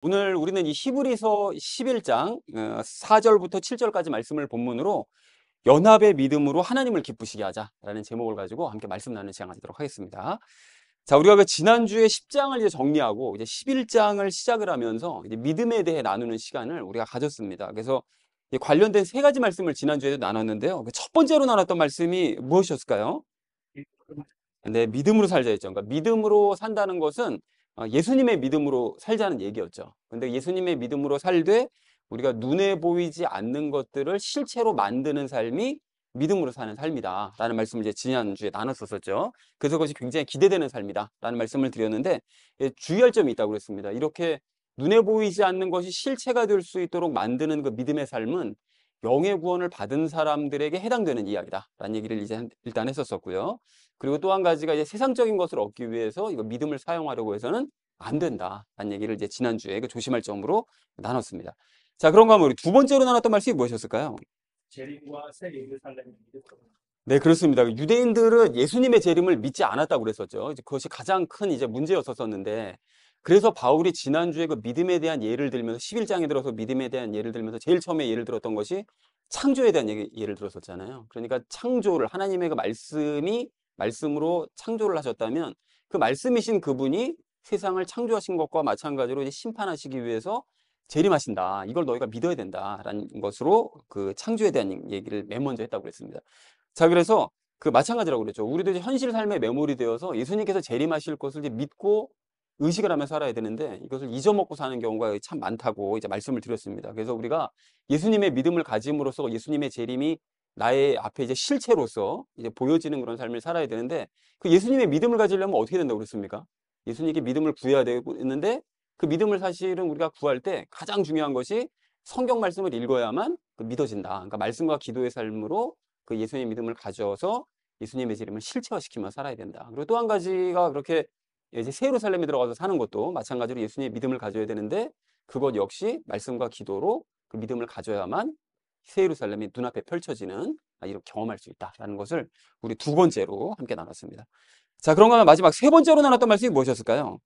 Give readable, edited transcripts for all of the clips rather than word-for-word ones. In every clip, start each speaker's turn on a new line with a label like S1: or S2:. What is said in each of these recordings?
S1: 오늘 우리는 이 히브리서 11장 4절부터 7절까지 말씀을 본문으로 연합의 믿음으로 하나님을 기쁘시게 하자라는 제목을 가지고 함께 말씀 나누는 시간 가지도록 하겠습니다. 자, 우리가 그 지난주에 10장을 이제 정리하고 이제 11장을 시작을 하면서 이제 믿음에 대해 나누는 시간을 우리가 가졌습니다. 그래서 이 관련된 세 가지 말씀을 지난주에도 나눴는데요. 그 첫 번째로 나눴던 말씀이 무엇이었을까요? 네, 믿음으로 살자였죠. 그러니까 믿음으로 산다는 것은 예수님의 믿음으로 살자는 얘기였죠. 근데 예수님의 믿음으로 살되 우리가 눈에 보이지 않는 것들을 실체로 만드는 삶이 믿음으로 사는 삶이다라는 말씀을 이제 지난주에 나눴었죠. 그래서 그것이 굉장히 기대되는 삶이다라는 말씀을 드렸는데 주의할 점이 있다고 그랬습니다. 이렇게 눈에 보이지 않는 것이 실체가 될 수 있도록 만드는 그 믿음의 삶은 영의 구원을 받은 사람들에게 해당되는 이야기다라는 얘기를 이제 일단 했었었고요. 그리고 또 한 가지가 이제 세상적인 것을 얻기 위해서 이거 믿음을 사용하려고 해서는 안 된다라는 얘기를 이제 지난주에 그 조심할 점으로 나눴습니다. 자, 그런가 하면 우리 두 번째로 나눴던 말씀이 무엇이었을까요?
S2: 재림과 새 예루살렘을 믿음으로.
S1: 네, 그렇습니다. 유대인들은 예수님의 재림을 믿지 않았다고 그랬었죠. 이제 그것이 가장 큰 이제 문제였었는데, 그래서 바울이 지난주에 그 믿음에 대한 예를 들면서 11장에 들어서 믿음에 대한 예를 들면서 제일 처음에 예를 들었던 것이 창조에 대한 예를 들었었잖아요. 그러니까 창조를 하나님의 그 말씀으로 창조를 하셨다면 그 말씀이신 그분이 세상을 창조하신 것과 마찬가지로 이제 심판하시기 위해서 재림하신다. 이걸 너희가 믿어야 된다라는 것으로 그 창조에 대한 얘기를 맨 먼저 했다고 그랬습니다. 자, 그래서 그 마찬가지라고 그랬죠. 우리도 이제 현실 삶에 매몰이 되어서 예수님께서 재림하실 것을 이제 믿고 의식을 하며 살아야 되는데 이것을 잊어먹고 사는 경우가 참 많다고 이제 말씀을 드렸습니다. 그래서 우리가 예수님의 믿음을 가짐으로써 예수님의 재림이 나의 앞에 이제 실체로서 이제 보여지는 그런 삶을 살아야 되는데 그 예수님의 믿음을 가지려면 어떻게 된다고 그랬습니까? 예수님께 믿음을 구해야 되고 있는데 그 믿음을 사실은 우리가 구할 때 가장 중요한 것이 성경 말씀을 읽어야만 그 믿어진다. 그러니까 말씀과 기도의 삶으로 그 예수님의 믿음을 가져서 예수님의 재림을 실체화시키며 살아야 된다. 그리고 또 한 가지가 그렇게 이제 새 예루살렘에 들어가서 사는 것도 마찬가지로 예수님의 믿음을 가져야 되는데 그것 역시 말씀과 기도로 그 믿음을 가져야만 새 예루살렘이 눈앞에 펼쳐지는 이렇게 경험할 수 있다라는 것을 우리 두 번째로 함께 나눴습니다. 자, 그런가 하면 마지막 세 번째로 나눴던 말씀이 무엇이었을까요?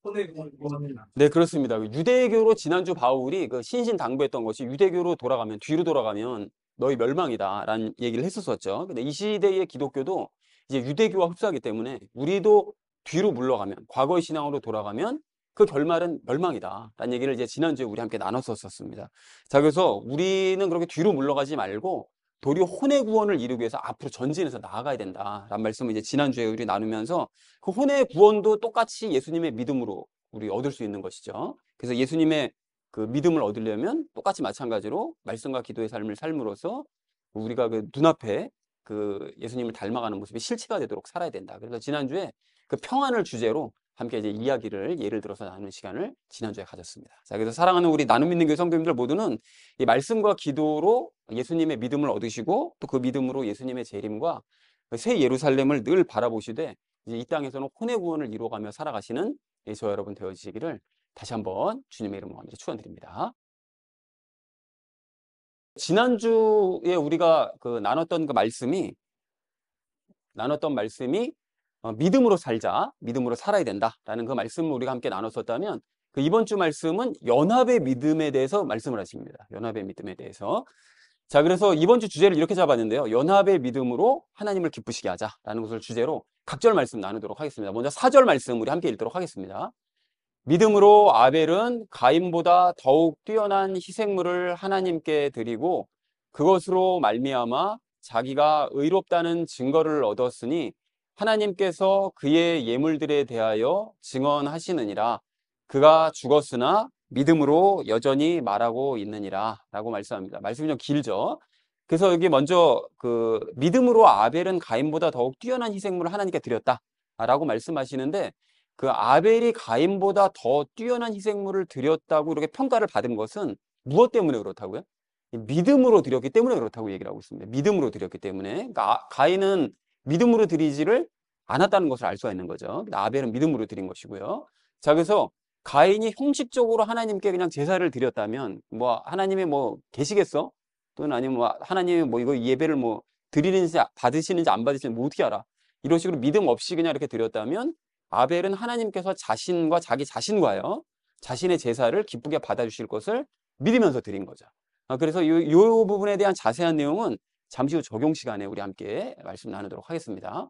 S2: 혼의 구원을
S1: 네, 그렇습니다. 유대교로 지난주 바울이 그 신신당부했던 것이 유대교로 돌아가면, 뒤로 돌아가면 너희 멸망이다라는 얘기를 했었었죠. 근데 이 시대의 기독교도 이제 유대교와 흡사하기 때문에 우리도 뒤로 물러가면, 과거의 신앙으로 돌아가면 그 결말은 멸망이다라는 얘기를 이제 지난주에 우리 함께 나눴었습니다. 자, 그래서 우리는 그렇게 뒤로 물러가지 말고 도리어 혼의 구원을 이루기 위해서 앞으로 전진해서 나아가야 된다라는 말씀을 이제 지난주에 우리 나누면서 그 혼의 구원도 똑같이 예수님의 믿음으로 우리 얻을 수 있는 것이죠. 그래서 예수님의 그 믿음을 얻으려면 똑같이 마찬가지로 말씀과 기도의 삶을 삶으로써 우리가 그 눈앞에 그 예수님을 닮아가는 모습이 실체가 되도록 살아야 된다. 그래서 지난주에 그 평안을 주제로 함께 이제 이야기를 예를 들어서 나누는 시간을 지난주에 가졌습니다. 자, 그래서 사랑하는 우리 나눔 믿는 교회 성도님들 모두는 이 말씀과 기도로 예수님의 믿음을 얻으시고 또 그 믿음으로 예수님의 재림과 새 예루살렘을 늘 바라보시되 이제 이 땅에서는 혼의 구원을 이루어가며 살아가시는 저와 여러분 되어지시기를 다시 한번 주님의 이름으로 함께 축원드립니다. 지난주에 우리가 그 나눴던 말씀이 믿음으로 살자, 믿음으로 살아야 된다라는 그 말씀을 우리가 함께 나눴었다면 그 이번 주 말씀은 연합의 믿음에 대해서 말씀을 하십니다. 연합의 믿음에 대해서. 자, 그래서 이번 주 주제를 이렇게 잡았는데요. 연합의 믿음으로 하나님을 기쁘시게 하자라는 것을 주제로 각절 말씀 나누도록 하겠습니다. 먼저 4절 말씀 우리 함께 읽도록 하겠습니다. 믿음으로 아벨은 가인보다 더욱 뛰어난 희생물을 하나님께 드리고 그것으로 말미암아 자기가 의롭다는 증거를 얻었으니 하나님께서 그의 예물들에 대하여 증언하시느니라. 그가 죽었으나 믿음으로 여전히 말하고 있느니라 라고 말씀합니다. 말씀이 좀 길죠. 그래서 여기 먼저 그 믿음으로 아벨은 가인보다 더욱 뛰어난 희생물을 하나님께 드렸다 라고 말씀하시는데 그 아벨이 가인보다 더 뛰어난 희생물을 드렸다고 이렇게 평가를 받은 것은 무엇 때문에 그렇다고요? 믿음으로 드렸기 때문에 그렇다고 얘기를 하고 있습니다. 믿음으로 드렸기 때문에. 그러니까 가인은 믿음으로 드리지를 않았다는 것을 알 수가 있는 거죠. 아벨은 믿음으로 드린 것이고요. 자, 그래서 가인이 형식적으로 하나님께 그냥 제사를 드렸다면 뭐 하나님이 뭐 계시겠어? 또는 아니면 뭐 하나님이 뭐 이거 예배를 뭐 드리는지 받으시는지 안 받으시는지 뭐 어떻게 알아? 이런 식으로 믿음 없이 그냥 이렇게 드렸다면 아벨은 하나님께서 자신과 자기 자신과요. 자신의 제사를 기쁘게 받아주실 것을 믿으면서 드린 거죠. 그래서 요 부분에 대한 자세한 내용은 잠시 후 적용 시간에 우리 함께 말씀 나누도록 하겠습니다.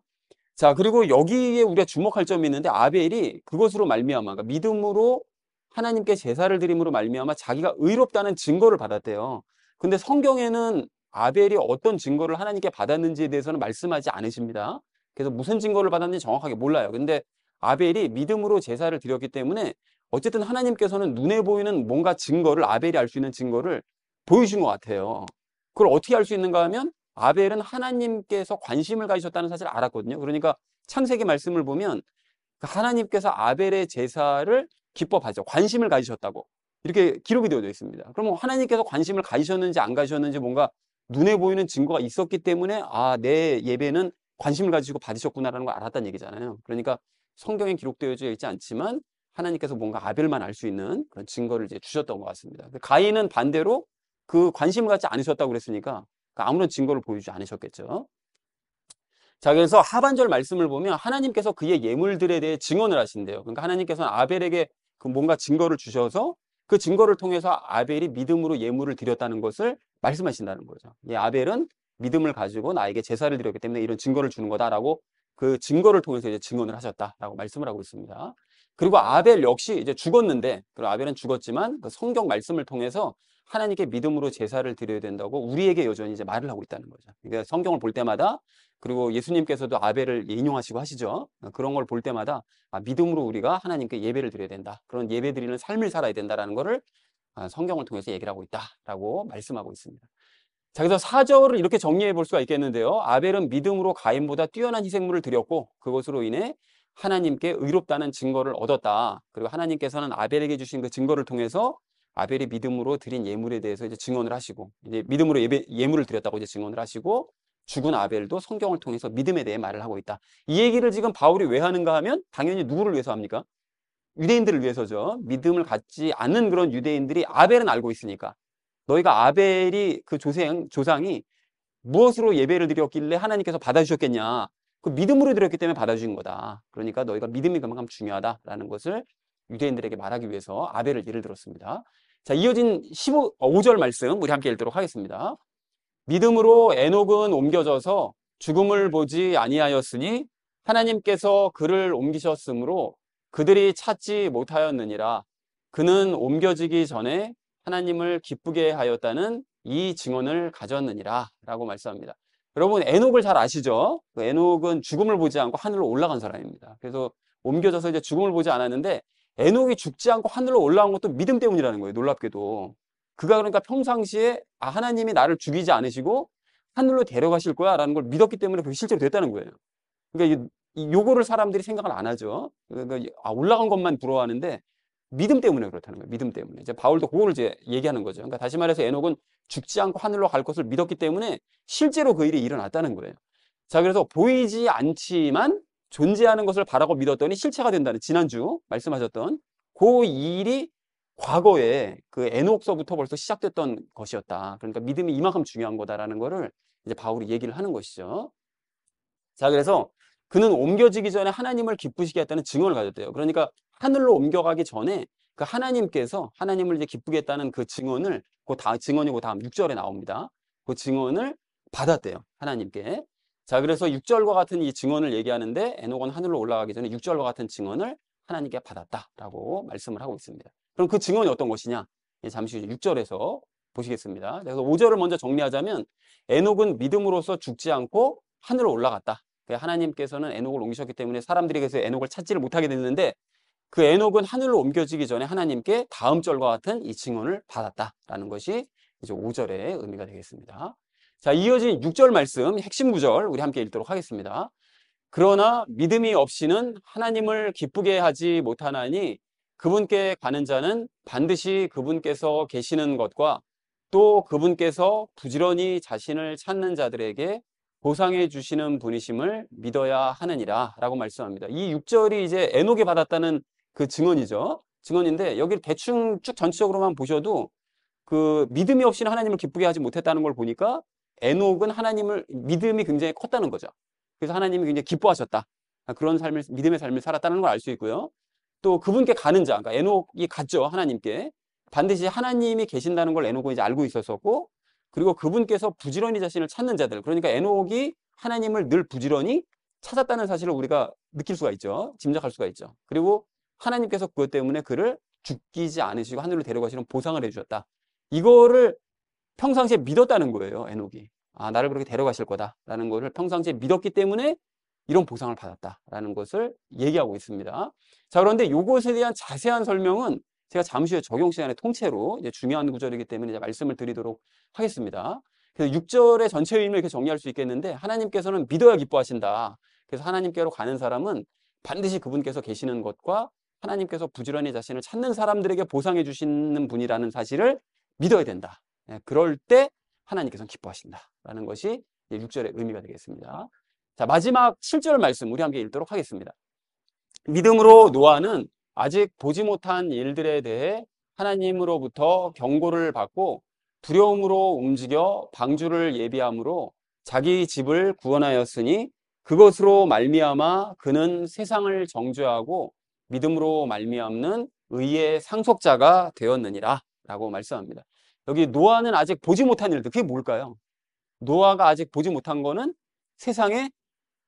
S1: 자, 그리고 여기에 우리가 주목할 점이 있는데 아벨이 그것으로 말미암아, 그러니까 믿음으로 하나님께 제사를 드림으로 말미암아 자기가 의롭다는 증거를 받았대요. 근데 성경에는 아벨이 어떤 증거를 하나님께 받았는지에 대해서는 말씀하지 않으십니다. 그래서 무슨 증거를 받았는지 정확하게 몰라요. 근데 아벨이 믿음으로 제사를 드렸기 때문에 어쨌든 하나님께서는 눈에 보이는 뭔가 증거를, 아벨이 알 수 있는 증거를 보여주신 것 같아요. 그걸 어떻게 알 수 있는가 하면 아벨은 하나님께서 관심을 가지셨다는 사실을 알았거든요. 그러니까 창세기 말씀을 보면 하나님께서 아벨의 제사를 기뻐 받으셨고 관심을 가지셨다고 이렇게 기록이 되어져 있습니다. 그러면 하나님께서 관심을 가지셨는지 안 가지셨는지 뭔가 눈에 보이는 증거가 있었기 때문에 내 예배는 관심을 가지시고 받으셨구나라는 걸 알았다는 얘기잖아요. 그러니까 성경에 기록되어져 있지 않지만 하나님께서 뭔가 아벨만 알 수 있는 그런 증거를 이제 주셨던 것 같습니다. 가인은 반대로 그 관심을 갖지 않으셨다고 그랬으니까 아무런 증거를 보여주지 않으셨겠죠. 자, 그래서 하반절 말씀을 보면 하나님께서 그의 예물들에 대해 증언을 하신대요. 그러니까 하나님께서는 아벨에게 그 뭔가 증거를 주셔서 그 증거를 통해서 아벨이 믿음으로 예물을 드렸다는 것을 말씀하신다는 거죠. 아벨은 믿음을 가지고 나에게 제사를 드렸기 때문에 이런 증거를 주는 거다라고 그 증거를 통해서 이제 증언을 하셨다라고 말씀을 하고 있습니다. 그리고 아벨 역시 이제 죽었는데, 그리고 아벨은 죽었지만 그 성경 말씀을 통해서 하나님께 믿음으로 제사를 드려야 된다고 우리에게 여전히 이제 말을 하고 있다는 거죠. 그러니까 성경을 볼 때마다, 그리고 예수님께서도 아벨을 인용하시고 하시죠. 그런 걸 볼 때마다 믿음으로 우리가 하나님께 예배를 드려야 된다. 그런 예배 드리는 삶을 살아야 된다라는 거를 성경을 통해서 얘기를 하고 있다라고 말씀하고 있습니다. 자, 그래서 4절을 이렇게 정리해 볼 수가 있겠는데요. 아벨은 믿음으로 가인보다 뛰어난 희생물을 드렸고 그것으로 인해 하나님께 의롭다는 증거를 얻었다. 그리고 하나님께서는 아벨에게 주신 그 증거를 통해서 아벨이 믿음으로 드린 예물에 대해서 이제 증언을 하시고, 이제 믿음으로 예물을 드렸다고 이제 증언을 하시고, 죽은 아벨도 성경을 통해서 믿음에 대해 말을 하고 있다. 이 얘기를 지금 바울이 왜 하는가 하면 당연히 누구를 위해서 합니까? 유대인들을 위해서죠. 믿음을 갖지 않는 그런 유대인들이 아벨은 알고 있으니까. 너희가 아벨이 그 조상이 무엇으로 예배를 드렸길래 하나님께서 받아주셨겠냐. 그 믿음으로 드렸기 때문에 받아주신 거다. 그러니까 너희가 믿음이 그만큼 중요하다라는 것을 유대인들에게 말하기 위해서 아벨을 예를 들었습니다. 자, 이어진 5절 말씀 우리 함께 읽도록 하겠습니다. 믿음으로 에녹은 옮겨져서 죽음을 보지 아니하였으니 하나님께서 그를 옮기셨으므로 그들이 찾지 못하였느니라. 그는 옮겨지기 전에 하나님을 기쁘게 하였다는 이 증언을 가졌느니라 라고 말씀합니다. 여러분, 에녹을 잘 아시죠? 에녹은 죽음을 보지 않고 하늘로 올라간 사람입니다. 그래서 옮겨져서 이제 죽음을 보지 않았는데 에녹이 죽지 않고 하늘로 올라간 것도 믿음 때문이라는 거예요. 놀랍게도. 그가 그러니까 평상시에 하나님이 나를 죽이지 않으시고 하늘로 데려가실 거야 라는 걸 믿었기 때문에 그게 실제로 됐다는 거예요. 그러니까 요거를 사람들이 생각을 안 하죠. 그러니까 올라간 것만 부러워하는데 믿음 때문에 그렇다는 거예요. 믿음 때문에. 이제 바울도 그거를 이제 얘기하는 거죠. 그러니까 다시 말해서 에녹은 죽지 않고 하늘로 갈 것을 믿었기 때문에 실제로 그 일이 일어났다는 거예요. 자, 그래서 보이지 않지만 존재하는 것을 바라고 믿었더니 실체가 된다는, 지난주 말씀하셨던 그 일이 과거에 그 에녹서부터 벌써 시작됐던 것이었다. 그러니까 믿음이 이만큼 중요한 거다라는 거를 이제 바울이 얘기를 하는 것이죠. 자, 그래서 그는 옮겨지기 전에 하나님을 기쁘시게 했다는 증언을 가졌대요. 그러니까 하늘로 옮겨가기 전에 그 하나님께서 하나님을 이제 기쁘게 했다는 그 증언을, 증언이 그 다음 6절에 나옵니다. 그 증언을 받았대요. 하나님께. 자, 그래서 6절과 같은 이 증언을 얘기하는데 에녹은 하늘로 올라가기 전에 6절과 같은 증언을 하나님께 받았다라고 말씀을 하고 있습니다. 그럼 그 증언이 어떤 것이냐? 잠시 후 6절에서 보시겠습니다. 그래서 5절을 먼저 정리하자면 에녹은 믿음으로써 죽지 않고 하늘로 올라갔다. 하나님께서는 에녹을 옮기셨기 때문에 사람들이 그래서 에녹을 찾지를 못하게 됐는데 그 에녹은 하늘로 옮겨지기 전에 하나님께 다음 절과 같은 이 증언을 받았다라는 것이 이제 5절의 의미가 되겠습니다. 자, 이어진 6절 말씀 핵심 구절 우리 함께 읽도록 하겠습니다. 그러나 믿음이 없이는 하나님을 기쁘게 하지 못하나니 그분께 가는 자는 반드시 그분께서 계시는 것과 또 그분께서 부지런히 자신을 찾는 자들에게 보상해 주시는 분이심을 믿어야 하느니라 라고 말씀합니다. 이 6절이 이제 에녹이 받았다는 그 증언이죠. 증언인데 여기를 대충 쭉 전체적으로만 보셔도 그 믿음이 없이는 하나님을 기쁘게 하지 못했다는 걸 보니까 에녹은 믿음이 굉장히 컸다는 거죠. 그래서 하나님이 굉장히 기뻐하셨다. 그런 믿음의 삶을 살았다는 걸 알 수 있고요. 또 그분께 가는 자, 그러니까 에녹이 갔죠, 하나님께. 반드시 하나님이 계신다는 걸 에녹은 이제 알고 있었었고, 그리고 그분께서 부지런히 자신을 찾는 자들, 그러니까 에녹이 하나님을 늘 부지런히 찾았다는 사실을 우리가 느낄 수가 있죠. 짐작할 수가 있죠. 그리고 하나님께서 그것 때문에 그를 죽이지 않으시고 하늘로 데려가시는 보상을 해주셨다. 이거를 평상시에 믿었다는 거예요, 에녹이. 아, 나를 그렇게 데려가실 거다라는 것을 평상시에 믿었기 때문에 이런 보상을 받았다라는 것을 얘기하고 있습니다. 자, 그런데 이것에 대한 자세한 설명은 제가 잠시 후에 적용 시간에 통째로 이제 중요한 구절이기 때문에 이제 말씀을 드리도록 하겠습니다. 그래서 6절의 전체 의미를 이렇게 정리할 수 있겠는데, 하나님께서는 믿어야 기뻐하신다. 그래서 하나님께로 가는 사람은 반드시 그분께서 계시는 것과 하나님께서 부지런히 자신을 찾는 사람들에게 보상해 주시는 분이라는 사실을 믿어야 된다. 예, 그럴 때 하나님께서는 기뻐하신다라는 것이 6절의 의미가 되겠습니다. 자, 마지막 7절 말씀 우리 함께 읽도록 하겠습니다. 믿음으로 노아는 아직 보지 못한 일들에 대해 하나님으로부터 경고를 받고 두려움으로 움직여 방주를 예비함으로 자기 집을 구원하였으니 그것으로 말미암아 그는 세상을 정죄하고 믿음으로 말미암는 의의 상속자가 되었느니라 라고 말씀합니다. 여기 노아는 아직 보지 못한 일들, 그게 뭘까요? 노아가 아직 보지 못한 거는 세상의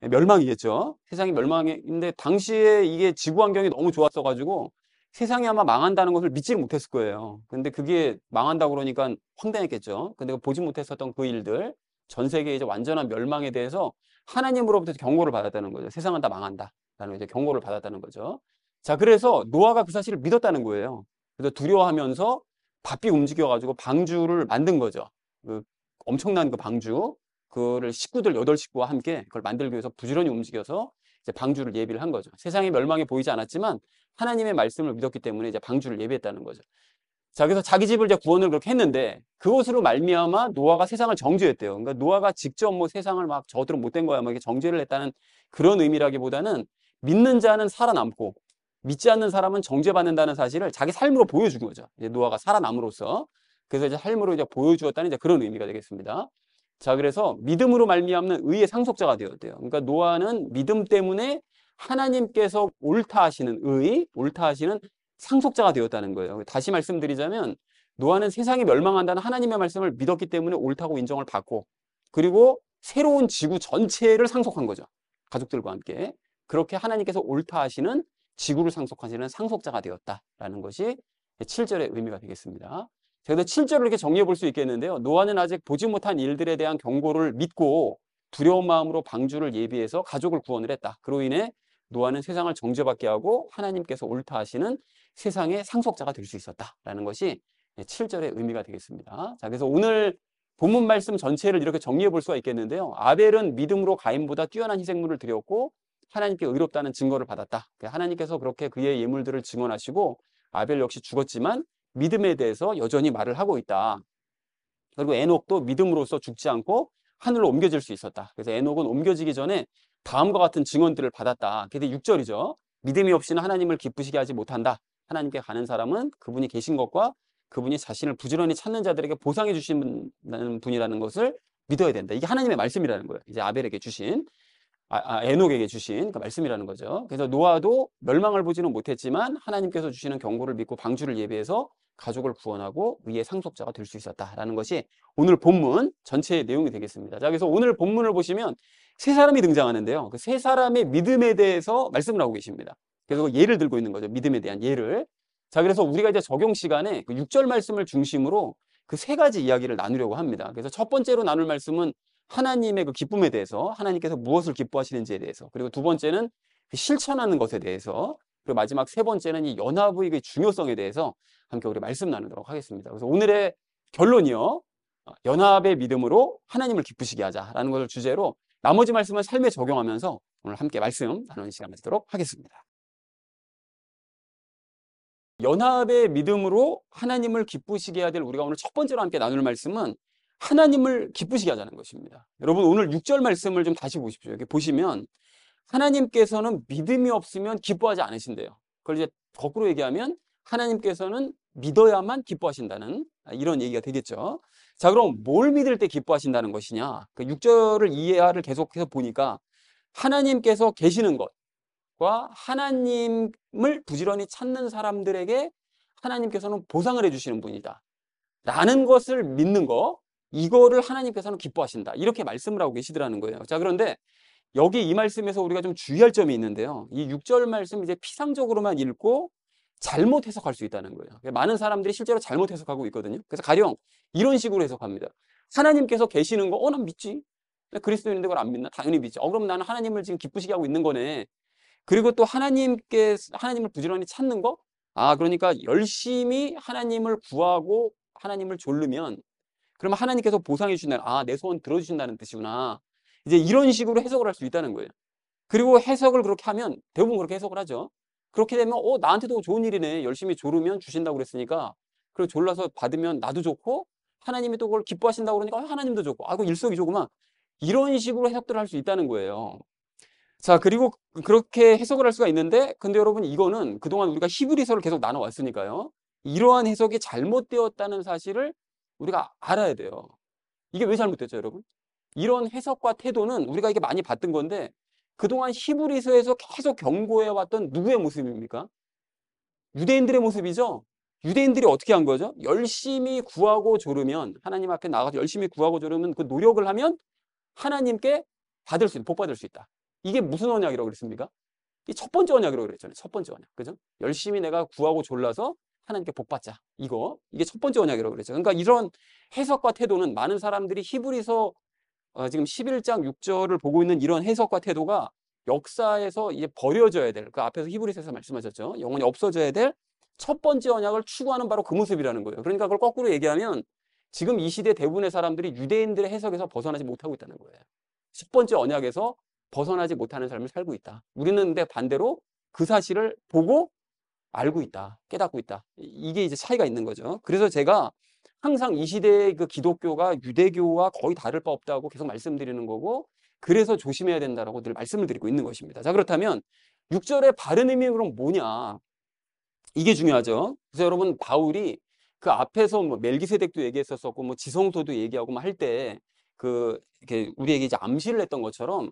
S1: 멸망이겠죠. 세상이 멸망인데 당시에 이게 지구 환경이 너무 좋았어가지고 세상이 아마 망한다는 것을 믿지를 못했을 거예요. 근데 그게 망한다고 그러니까 황당했겠죠. 근데 보지 못했었던 그 일들, 전 세계의 이제 완전한 멸망에 대해서 하나님으로부터 경고를 받았다는 거죠. 세상은 다 망한다라는 이제 경고를 받았다는 거죠. 자, 그래서 노아가 그 사실을 믿었다는 거예요. 그래서 두려워하면서 바삐 움직여가지고 방주를 만든 거죠. 그 엄청난 그 방주. 그를 식구들 8식구와 함께 그걸 만들기 위해서 부지런히 움직여서 이제 방주를 예비를 한 거죠. 세상의 멸망이 보이지 않았지만 하나님의 말씀을 믿었기 때문에 이제 방주를 예비했다는 거죠. 자, 그래서 자기 집을 이제 구원을 그렇게 했는데 그것으로 말미암아 노아가 세상을 정죄했대요. 그러니까 노아가 직접 뭐 세상을 막 저들은 못된 거야 막 이렇게 정죄를 했다는 그런 의미라기보다는 믿는 자는 살아남고 믿지 않는 사람은 정죄받는다는 사실을 자기 삶으로 보여준 거죠. 이제 노아가 살아남으로써. 그래서 이제 삶으로 이제 보여주었다는 이제 그런 의미가 되겠습니다. 자, 그래서 믿음으로 말미암는 의의 상속자가 되었대요. 그러니까 노아는 믿음 때문에 하나님께서 옳다 하시는 옳다 하시는 상속자가 되었다는 거예요. 다시 말씀드리자면 노아는 세상이 멸망한다는 하나님의 말씀을 믿었기 때문에 옳다고 인정을 받고 그리고 새로운 지구 전체를 상속한 거죠. 가족들과 함께. 그렇게 하나님께서 옳다 하시는 지구를 상속하시는 상속자가 되었다라는 것이 7절의 의미가 되겠습니다. 그래서 7절을 이렇게 정리해 볼 수 있겠는데요. 노아는 아직 보지 못한 일들에 대한 경고를 믿고 두려운 마음으로 방주를 예비해서 가족을 구원을 했다. 그로 인해 노아는 세상을 정죄받게 하고 하나님께서 옳다 하시는 세상의 상속자가 될 수 있었다라는 것이 7절의 의미가 되겠습니다. 자, 그래서 오늘 본문 말씀 전체를 이렇게 정리해 볼 수가 있겠는데요. 아벨은 믿음으로 가인보다 뛰어난 희생물을 드렸고 하나님께 의롭다는 증거를 받았다. 하나님께서 그렇게 그의 예물들을 증언하시고 아벨 역시 죽었지만 믿음에 대해서 여전히 말을 하고 있다. 그리고 에녹도 믿음으로써 죽지 않고 하늘로 옮겨질 수 있었다. 그래서 에녹은 옮겨지기 전에 다음과 같은 증언들을 받았다. 그게 6절이죠. 믿음이 없이는 하나님을 기쁘시게 하지 못한다. 하나님께 가는 사람은 그분이 계신 것과 그분이 자신을 부지런히 찾는 자들에게 보상해 주시는 분이라는 것을 믿어야 된다. 이게 하나님의 말씀이라는 거예요. 이제 아벨에게 주신 에녹에게 주신 그 말씀이라는 거죠. 그래서 노아도 멸망을 보지는 못했지만 하나님께서 주시는 경고를 믿고 방주를 예비해서 가족을 구원하고 의의 상속자가 될 수 있었다라는 것이 오늘 본문 전체의 내용이 되겠습니다. 자, 그래서 오늘 본문을 보시면 세 사람이 등장하는데요. 그 세 사람의 믿음에 대해서 말씀을 하고 계십니다. 그래서 예를 들고 있는 거죠. 믿음에 대한 예를. 자, 그래서 우리가 이제 적용 시간에 그 6절 말씀을 중심으로 그 세 가지 이야기를 나누려고 합니다. 그래서 첫 번째로 나눌 말씀은 하나님의 그 기쁨에 대해서, 하나님께서 무엇을 기뻐하시는지에 대해서, 그리고 두 번째는 그 실천하는 것에 대해서, 그리고 마지막 세 번째는 이 연합의 그 중요성에 대해서 함께 우리 말씀 나누도록 하겠습니다. 그래서 오늘의 결론이요. 연합의 믿음으로 하나님을 기쁘시게 하자라는 것을 주제로 나머지 말씀은 삶에 적용하면서 오늘 함께 말씀 나누는 시간 갖도록 하겠습니다. 연합의 믿음으로 하나님을 기쁘시게 해야 될 우리가 오늘 첫 번째로 함께 나눌 말씀은 하나님을 기쁘시게 하자는 것입니다. 여러분 오늘 6절 말씀을 좀 다시 보십시오. 여기 보시면 하나님께서는 믿음이 없으면 기뻐하지 않으신대요. 그걸 이제 거꾸로 얘기하면 하나님께서는 믿어야만 기뻐하신다는 이런 얘기가 되겠죠. 자, 그럼 뭘 믿을 때 기뻐하신다는 것이냐? 그 6절을 이해를 계속해서 보니까 하나님께서 계시는 것, 것과 하나님을 부지런히 찾는 사람들에게 하나님께서는 보상을 해주시는 분이다 라는 것을 믿는 거, 이거를 하나님께서는 기뻐하신다, 이렇게 말씀을 하고 계시더라는 거예요. 자, 그런데 여기 이 말씀에서 우리가 좀 주의할 점이 있는데요. 이 6절 말씀 이제 피상적으로만 읽고 잘못 해석할 수 있다는 거예요. 많은 사람들이 실제로 잘못 해석하고 있거든요. 그래서 가령 이런 식으로 해석합니다. 하나님께서 계시는 거, 난 믿지. 그리스도인인데 그걸 안 믿나? 당연히 믿지. 그럼 나는 하나님을 지금 기쁘시게 하고 있는 거네. 그리고 또 하나님을 부지런히 찾는 거? 그러니까 열심히 하나님을 구하고 하나님을 졸르면, 그러면 하나님께서 보상해 주신다는, 내 소원 들어주신다는 뜻이구나. 이제 이런 식으로 해석을 할 수 있다는 거예요. 그리고 해석을 그렇게 하면, 대부분 그렇게 해석을 하죠. 그렇게 되면, 나한테도 좋은 일이네. 열심히 졸으면 주신다고 그랬으니까. 그리고 졸라서 받으면 나도 좋고, 하나님이 또 그걸 기뻐하신다고 그러니까 하나님도 좋고, 그 일석이조구만. 이런 식으로 해석들을 할 수 있다는 거예요. 자, 그리고 그렇게 해석을 할 수가 있는데, 근데 여러분, 이거는 그동안 우리가 히브리서를 계속 나눠왔으니까요. 이러한 해석이 잘못되었다는 사실을 우리가 알아야 돼요. 이게 왜 잘못됐죠, 여러분? 이런 해석과 태도는 우리가 이게 많이 봤던 건데, 그동안 히브리서에서 계속 경고해왔던 누구의 모습입니까? 유대인들의 모습이죠. 유대인들이 어떻게 한 거죠? 열심히 구하고 조르면, 하나님 앞에 나가서 열심히 구하고 조르면, 그 노력을 하면 하나님께 복 받을 수 있다. 이게 무슨 언약이라고 그랬습니까? 이 첫 번째 언약이라고 그랬잖아요. 첫 번째 언약. 그죠? 열심히 내가 구하고 졸라서 하나님께 복 받자. 이게 첫 번째 언약이라고 그랬죠. 그러니까 이런 해석과 태도는 많은 사람들이 히브리서 지금 11장 6절을 보고 있는 이런 해석과 태도가 역사에서 이제 버려져야 될, 그 앞에서 히브리서에서 말씀하셨죠. 영원히 없어져야 될 첫 번째 언약을 추구하는 바로 그 모습이라는 거예요. 그러니까 그걸 거꾸로 얘기하면 지금 이 시대 대부분의 사람들이 유대인들의 해석에서 벗어나지 못하고 있다는 거예요. 첫 번째 언약에서 벗어나지 못하는 삶을 살고 있다. 우리는 근데 반대로 그 사실을 보고 알고 있다, 깨닫고 있다. 이게 이제 차이가 있는 거죠. 그래서 제가 항상 이 시대의 그 기독교가 유대교와 거의 다를 바 없다고 계속 말씀드리는 거고, 그래서 조심해야 된다라고 늘 말씀을 드리고 있는 것입니다. 자, 그렇다면 6절의 바른 의미는 그럼 뭐냐? 이게 중요하죠. 그래서 여러분, 바울이 그 앞에서 뭐 멜기세덱도 얘기했었고, 뭐 지성소도 얘기하고 할 때 이렇게 우리에게 이제 암시를 했던 것처럼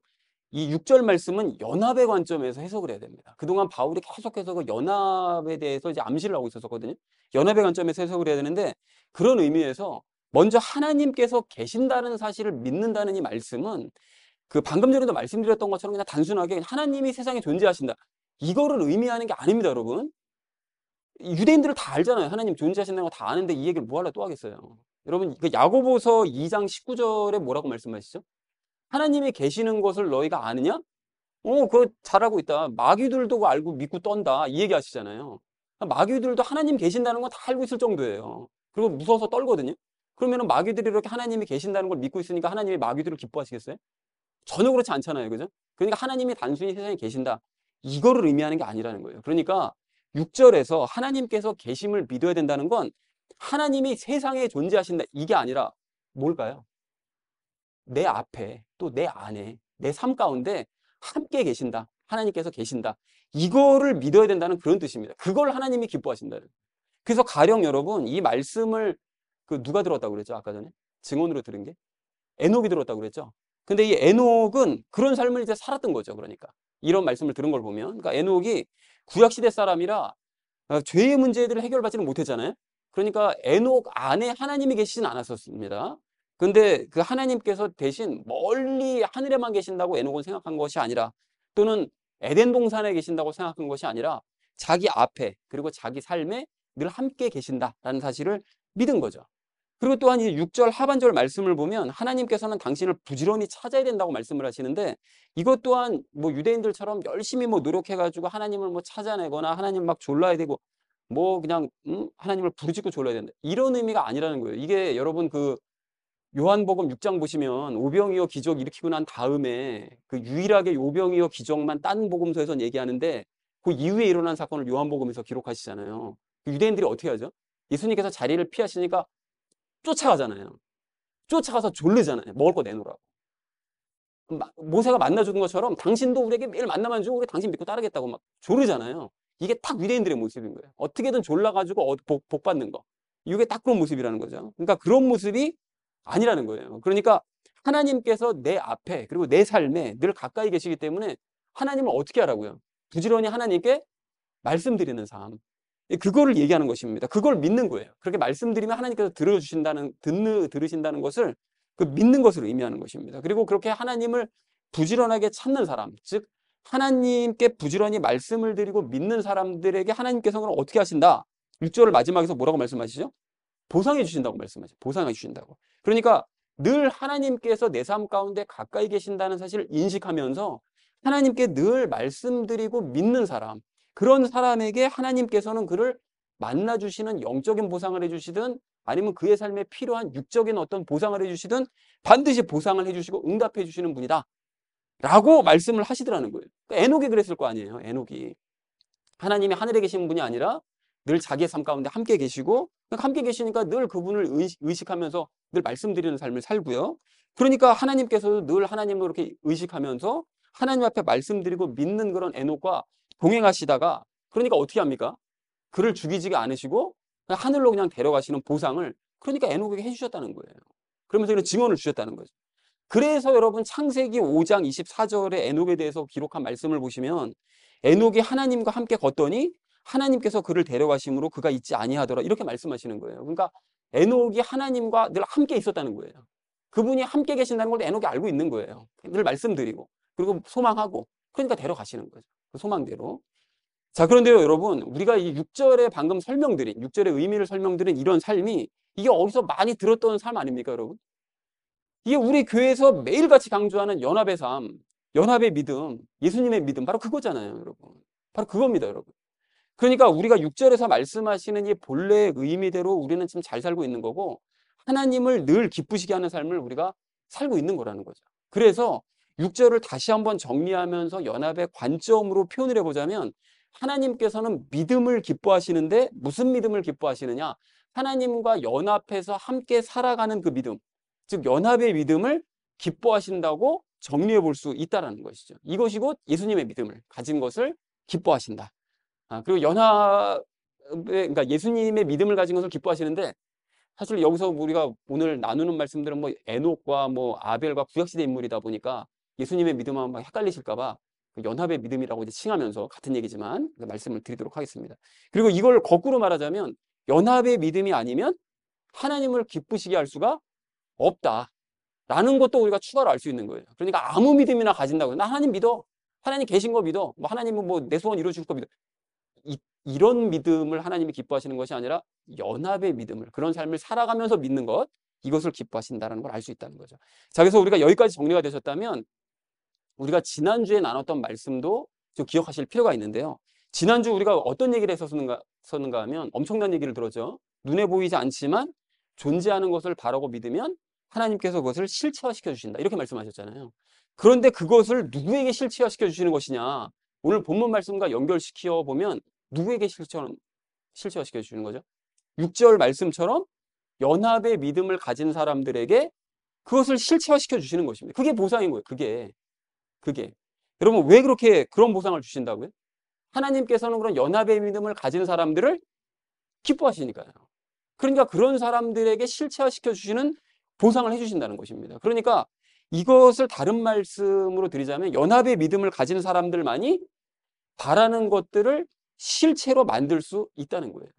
S1: 이 6절 말씀은 연합의 관점에서 해석을 해야 됩니다. 그동안 바울이 계속해서 그 연합에 대해서 이제 암시를 하고 있었거든요. 연합의 관점에서 해석을 해야 되는데, 그런 의미에서 먼저 하나님께서 계신다는 사실을 믿는다는 이 말씀은 그 방금 전에도 말씀드렸던 것처럼 그냥 단순하게 하나님이 세상에 존재하신다, 이거를 의미하는 게 아닙니다, 여러분. 유대인들을 다 알잖아요. 하나님 존재하신다는 거 다 아는데 이 얘기를 뭐 하려 또 하겠어요. 여러분, 그 야고보서 2장 19절에 뭐라고 말씀하시죠? 하나님이 계시는 것을 너희가 아느냐? 그거 잘하고 있다. 마귀들도 그거 알고 믿고 떤다. 이 얘기 하시잖아요. 마귀들도 하나님 계신다는 건 다 알고 있을 정도예요. 그리고 무서워서 떨거든요. 그러면 마귀들이 이렇게 하나님이 계신다는 걸 믿고 있으니까 하나님이 마귀들을 기뻐하시겠어요? 전혀 그렇지 않잖아요. 그죠? 그러니까 하나님이 단순히 세상에 계신다, 이거를 의미하는 게 아니라는 거예요. 그러니까 6절에서 하나님께서 계심을 믿어야 된다는 건 하나님이 세상에 존재하신다, 이게 아니라 뭘까요? 내 앞에, 또 내 안에, 내 삶 가운데 함께 계신다, 하나님께서 계신다, 이거를 믿어야 된다는 그런 뜻입니다. 그걸 하나님이 기뻐하신다는. 그래서 가령 여러분, 이 말씀을 누가 들었다고 그랬죠? 아까 전에 증언으로 들은 게 에녹이 들었다고 그랬죠. 근데 이 에녹은 그런 삶을 이제 살았던 거죠. 그러니까 이런 말씀을 들은 걸 보면, 그러니까 에녹이 구약시대 사람이라 죄의 문제들을 해결받지는 못했잖아요. 그러니까 에녹 안에 하나님이 계시진 않았었습니다. 근데 그 하나님께서 대신 멀리 하늘에만 계신다고 에녹은 생각한 것이 아니라, 또는 에덴 동산에 계신다고 생각한 것이 아니라 자기 앞에, 그리고 자기 삶에 늘 함께 계신다라는 사실을 믿은 거죠. 그리고 또한 이 6절 하반절 말씀을 보면 하나님께서는 당신을 부지런히 찾아야 된다고 말씀을 하시는데, 이것 또한 뭐 유대인들처럼 열심히 뭐 노력해가지고 하나님을 뭐 찾아내거나 하나님 막 졸라야 되고 뭐 그냥 하나님을 부르짖고 졸라야 된다, 이런 의미가 아니라는 거예요. 이게 여러분, 그 요한복음 6장 보시면 오병이어 기적 일으키고 난 다음에 그 유일하게 오병이어 기적만 딴 복음서에선 얘기하는데, 그 이후에 일어난 사건을 요한복음에서 기록하시잖아요. 유대인들이 어떻게 하죠? 예수님께서 자리를 피하시니까 쫓아가잖아요. 쫓아가서 졸르잖아요. 먹을 거 내놓으라고. 모세가 만나주는 것처럼 당신도 우리에게 매일 만나만 주고 우리 당신 믿고 따르겠다고 막 조르잖아요. 이게 딱 유대인들의 모습인 거예요. 어떻게든 졸라가지고 복 받는 거. 이게 딱 그런 모습이라는 거죠. 그러니까 그런 모습이 아니라는 거예요. 그러니까 하나님께서 내 앞에, 그리고 내 삶에 늘 가까이 계시기 때문에 하나님을 어떻게 하라고요? 부지런히 하나님께 말씀드리는 삶. 그거를 얘기하는 것입니다. 그걸 믿는 거예요. 그렇게 말씀드리면 하나님께서 들으신다는 것을 그 믿는 것을 의미하는 것입니다. 그리고 그렇게 하나님을 부지런하게 찾는 사람, 즉 하나님께 부지런히 말씀을 드리고 믿는 사람들에게 하나님께서는 어떻게 하신다? 6절을 마지막에서 뭐라고 말씀하시죠? 보상해 주신다고 말씀하죠. 보상해 주신다고. 그러니까 늘 하나님께서 내 삶 가운데 가까이 계신다는 사실을 인식하면서 하나님께 늘 말씀드리고 믿는 사람, 그런 사람에게 하나님께서는 그를 만나주시는 영적인 보상을 해주시든 아니면 그의 삶에 필요한 육적인 어떤 보상을 해주시든 반드시 보상을 해주시고 응답해 주시는 분이다 라고 말씀을 하시더라는 거예요. 그러니까 에녹이 그랬을 거 아니에요. 에녹이 하나님이 하늘에 계신 분이 아니라 늘 자기의 삶 가운데 함께 계시고, 함께 계시니까 늘 그분을 의식하면서 늘 말씀드리는 삶을 살고요. 그러니까 하나님께서도 늘 하나님을 이렇게 의식하면서 하나님 앞에 말씀드리고 믿는 그런 에녹과 동행하시다가, 그러니까 어떻게 합니까? 그를 죽이지가 않으시고 그냥 하늘로 그냥 데려가시는 보상을, 그러니까 에녹에게 해주셨다는 거예요. 그러면서 이런 증언을 주셨다는 거죠. 그래서 여러분 창세기 5장 24절에 에녹에 대해서 기록한 말씀을 보시면 에녹이 하나님과 함께 걷더니 하나님께서 그를 데려가심으로 그가 있지 아니하더라, 이렇게 말씀하시는 거예요. 그러니까 에녹이 하나님과 늘 함께 있었다는 거예요. 그분이 함께 계신다는 걸 에녹이 알고 있는 거예요. 늘 말씀드리고 그리고 소망하고, 그러니까 데려가시는 거죠. 그 소망대로. 자, 그런데요 여러분, 우리가 이 6절에 방금 설명드린, 6절의 의미를 설명드린 이런 삶이, 이게 어디서 많이 들었던 삶 아닙니까 여러분? 이게 우리 교회에서 매일같이 강조하는 연합의 삶, 연합의 믿음, 예수님의 믿음, 바로 그거잖아요 여러분. 바로 그겁니다 여러분. 그러니까 우리가 6절에서 말씀하시는 이 본래의 의미대로 우리는 지금 잘 살고 있는 거고, 하나님을 늘 기쁘시게 하는 삶을 우리가 살고 있는 거라는 거죠. 그래서 6절을 다시 한번 정리하면서 연합의 관점으로 표현을 해보자면, 하나님께서는 믿음을 기뻐하시는데 무슨 믿음을 기뻐하시느냐? 하나님과 연합해서 함께 살아가는 그 믿음, 즉 연합의 믿음을 기뻐하신다고 정리해 볼 수 있다는 것이죠. 이것이 곧 예수님의 믿음을 가진 것을 기뻐하신다. 그리고 그러니까 예수님의 믿음을 가진 것을 기뻐하시는데, 사실 여기서 우리가 오늘 나누는 말씀들은 뭐 에녹과 뭐 아벨과 구약시대 인물이다 보니까 예수님의 믿음하고 막 헷갈리실까봐 연합의 믿음이라고 이제 칭하면서 같은 얘기지만 말씀을 드리도록 하겠습니다. 그리고 이걸 거꾸로 말하자면 연합의 믿음이 아니면 하나님을 기쁘시게 할 수가 없다라는 것도 우리가 추가로 알 수 있는 거예요. 그러니까 아무 믿음이나 가진다고, 나 하나님 믿어, 하나님 계신 거 믿어, 뭐 하나님은 뭐 내 소원 이루어줄 거 믿어, 이런 믿음을 하나님이 기뻐하시는 것이 아니라 연합의 믿음을, 그런 삶을 살아가면서 믿는 것, 이것을 기뻐하신다는 걸 알 수 있다는 거죠. 자, 그래서 우리가 여기까지 정리가 되셨다면 우리가 지난주에 나눴던 말씀도 좀 기억하실 필요가 있는데요. 지난주 우리가 어떤 얘기를 했었는가 하면 엄청난 얘기를 들었죠. 눈에 보이지 않지만 존재하는 것을 바라고 믿으면 하나님께서 그것을 실체화시켜 주신다, 이렇게 말씀하셨잖아요. 그런데 그것을 누구에게 실체화시켜 주시는 것이냐, 오늘 본문 말씀과 연결시켜 보면 누구에게 실체화시켜 주시는 거죠? 6절 말씀처럼 연합의 믿음을 가진 사람들에게 그것을 실체화시켜 주시는 것입니다. 그게 보상인 거예요. 그게. 여러분, 왜 그렇게 그런 보상을 주신다고요? 하나님께서는 그런 연합의 믿음을 가진 사람들을 기뻐하시니까요. 그러니까 그런 사람들에게 실체화시켜 주시는 보상을 해주신다는 것입니다. 그러니까 이것을 다른 말씀으로 드리자면 연합의 믿음을 가진 사람들만이 바라는 것들을 실체로 만들 수 있다는 거예요.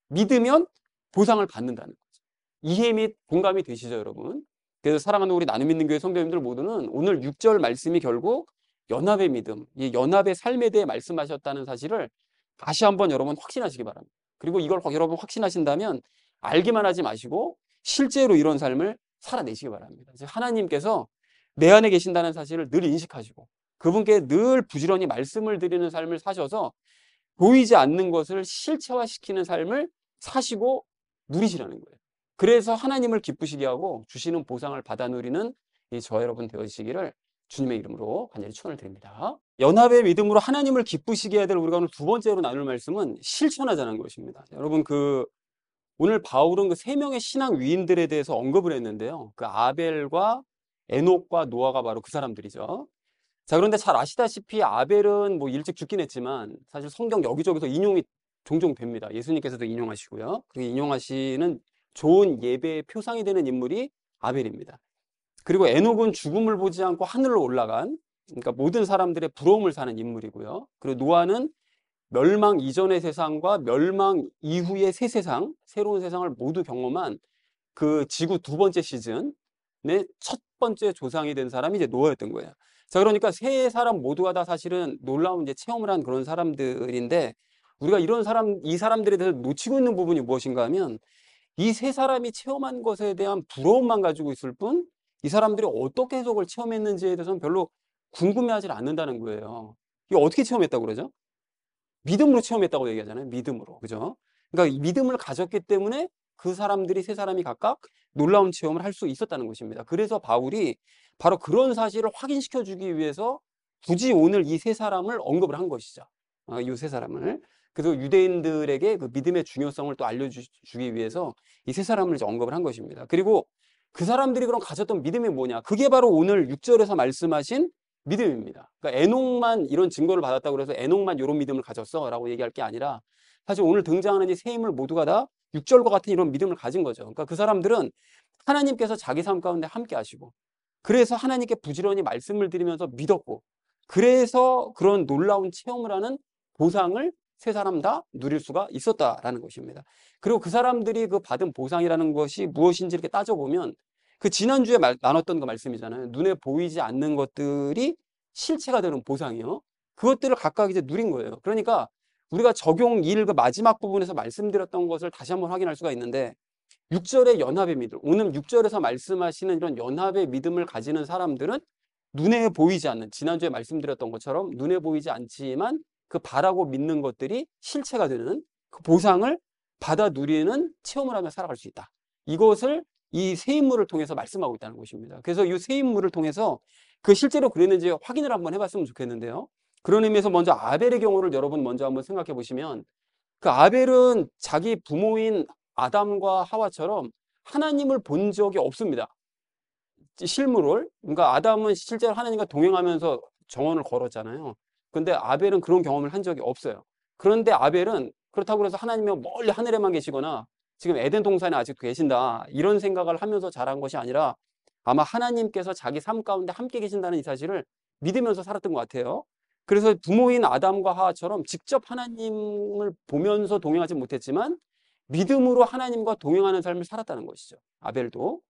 S1: 믿으면 보상을 받는다는 거죠. 이해 및 공감이 되시죠 여러분? 그래서 사랑하는 우리 나눔 믿는 교회 성도님들 모두는 오늘 6절 말씀이 결국 연합의 믿음, 이 연합의 삶에 대해 말씀하셨다는 사실을 다시 한번 여러분 확신하시기 바랍니다. 그리고 이걸 여러분 확신하신다면 알기만 하지 마시고 실제로 이런 삶을 살아내시기 바랍니다. 하나님께서 내 안에 계신다는 사실을 늘 인식하시고 그분께 늘 부지런히 말씀을 드리는 삶을 사셔서 보이지 않는 것을 실체화시키는 삶을 사시고 누리시라는 거예요. 그래서 하나님을 기쁘시게 하고 주시는 보상을 받아 누리는 저와 여러분 되어지시기를 주님의 이름으로 간절히 축원을 드립니다. 연합의 믿음으로 하나님을 기쁘시게 해야 될 우리가 오늘 두 번째로 나눌 말씀은 실천하자는 것입니다. 여러분, 오늘 바울은 그 세 명의 신앙 위인들에 대해서 언급을 했는데요. 그 아벨과 에녹과 노아가 바로 그 사람들이죠. 자, 그런데 잘 아시다시피 아벨은 뭐 일찍 죽긴 했지만 사실 성경 여기저기서 인용이 종종 됩니다. 예수님께서도 인용하시고요. 그리고 인용하시는 좋은 예배의 표상이 되는 인물이 아벨입니다. 그리고 에녹은 죽음을 보지 않고 하늘로 올라간 그러니까 모든 사람들의 부러움을 사는 인물이고요. 그리고 노아는 멸망 이전의 세상과 멸망 이후의 새 세상, 새로운 세상을 모두 경험한 그 지구 두 번째 시즌의 첫 번째 조상이 된 사람이 이제 노아였던 거예요. 자, 그러니까 세 사람 모두가 다 사실은 놀라운 이제 체험을 한 그런 사람들인데, 우리가 이 사람들에 대해서 놓치고 있는 부분이 무엇인가 하면, 이 세 사람이 체험한 것에 대한 부러움만 가지고 있을 뿐, 이 사람들이 어떻게 해석을 체험했는지에 대해서는 별로 궁금해하지 않는다는 거예요. 이거 어떻게 체험했다고 그러죠? 믿음으로 체험했다고 얘기하잖아요. 믿음으로. 그죠? 그러니까 이 믿음을 가졌기 때문에 그 사람들이 세 사람이 각각 놀라운 체험을 할 수 있었다는 것입니다. 그래서 바울이 바로 그런 사실을 확인시켜 주기 위해서 굳이 오늘 이 세 사람을 언급을 한 것이죠. 이 세 사람을. 그래서 유대인들에게 그 믿음의 중요성을 또 알려주기 위해서 이 세 사람을 이제 언급을 한 것입니다. 그리고 그 사람들이 그럼 가졌던 믿음이 뭐냐? 그게 바로 오늘 6절에서 말씀하신 믿음입니다. 그러니까 에녹만 이런 증거를 받았다고 해서 에녹만 이런 믿음을 가졌어 라고 얘기할 게 아니라, 사실 오늘 등장하는 이 세 인물 모두가 다 6절과 같은 이런 믿음을 가진 거죠. 그러니까 그 사람들은 하나님께서 자기 삶 가운데 함께 하시고, 그래서 하나님께 부지런히 말씀을 드리면서 믿었고, 그래서 그런 놀라운 체험을 하는 보상을 세 사람 다 누릴 수가 있었다라는 것입니다. 그리고 그 사람들이 그 받은 보상이라는 것이 무엇인지 이렇게 따져보면, 그 지난주에 나눴던 그 말씀이잖아요. 눈에 보이지 않는 것들이 실체가 되는 보상이요. 그것들을 각각 이제 누린 거예요. 그러니까 우리가 적용 1 그 마지막 부분에서 말씀드렸던 것을 다시 한번 확인할 수가 있는데, 6절의 연합의 믿음, 오늘 6절에서 말씀하시는 이런 연합의 믿음을 가지는 사람들은 눈에 보이지 않는, 지난주에 말씀드렸던 것처럼 눈에 보이지 않지만 그 바라고 믿는 것들이 실체가 되는 그 보상을 받아 누리는 체험을 하며 살아갈 수 있다. 이것을 이 세 인물을 통해서 말씀하고 있다는 것입니다. 그래서 이 세 인물을 통해서 그 실제로 그랬는지 확인을 한번 해봤으면 좋겠는데요. 그런 의미에서 먼저 아벨의 경우를 여러분 먼저 한번 생각해 보시면, 그 아벨은 자기 부모인 아담과 하와처럼 하나님을 본 적이 없습니다. 실물을. 그러니까 아담은 실제로 하나님과 동행하면서 정언을 걸었잖아요. 근데 아벨은 그런 경험을 한 적이 없어요. 그런데 아벨은 그렇다고 해서 하나님이 멀리 하늘에만 계시거나 지금 에덴 동산에 아직도 계신다, 이런 생각을 하면서 자란 것이 아니라, 아마 하나님께서 자기 삶 가운데 함께 계신다는 이 사실을 믿으면서 살았던 것 같아요. 그래서 부모인 아담과 하와처럼 직접 하나님을 보면서 동행하지 못했지만 믿음으로 하나님과 동행하는 삶을 살았다는 것이죠. 아벨도.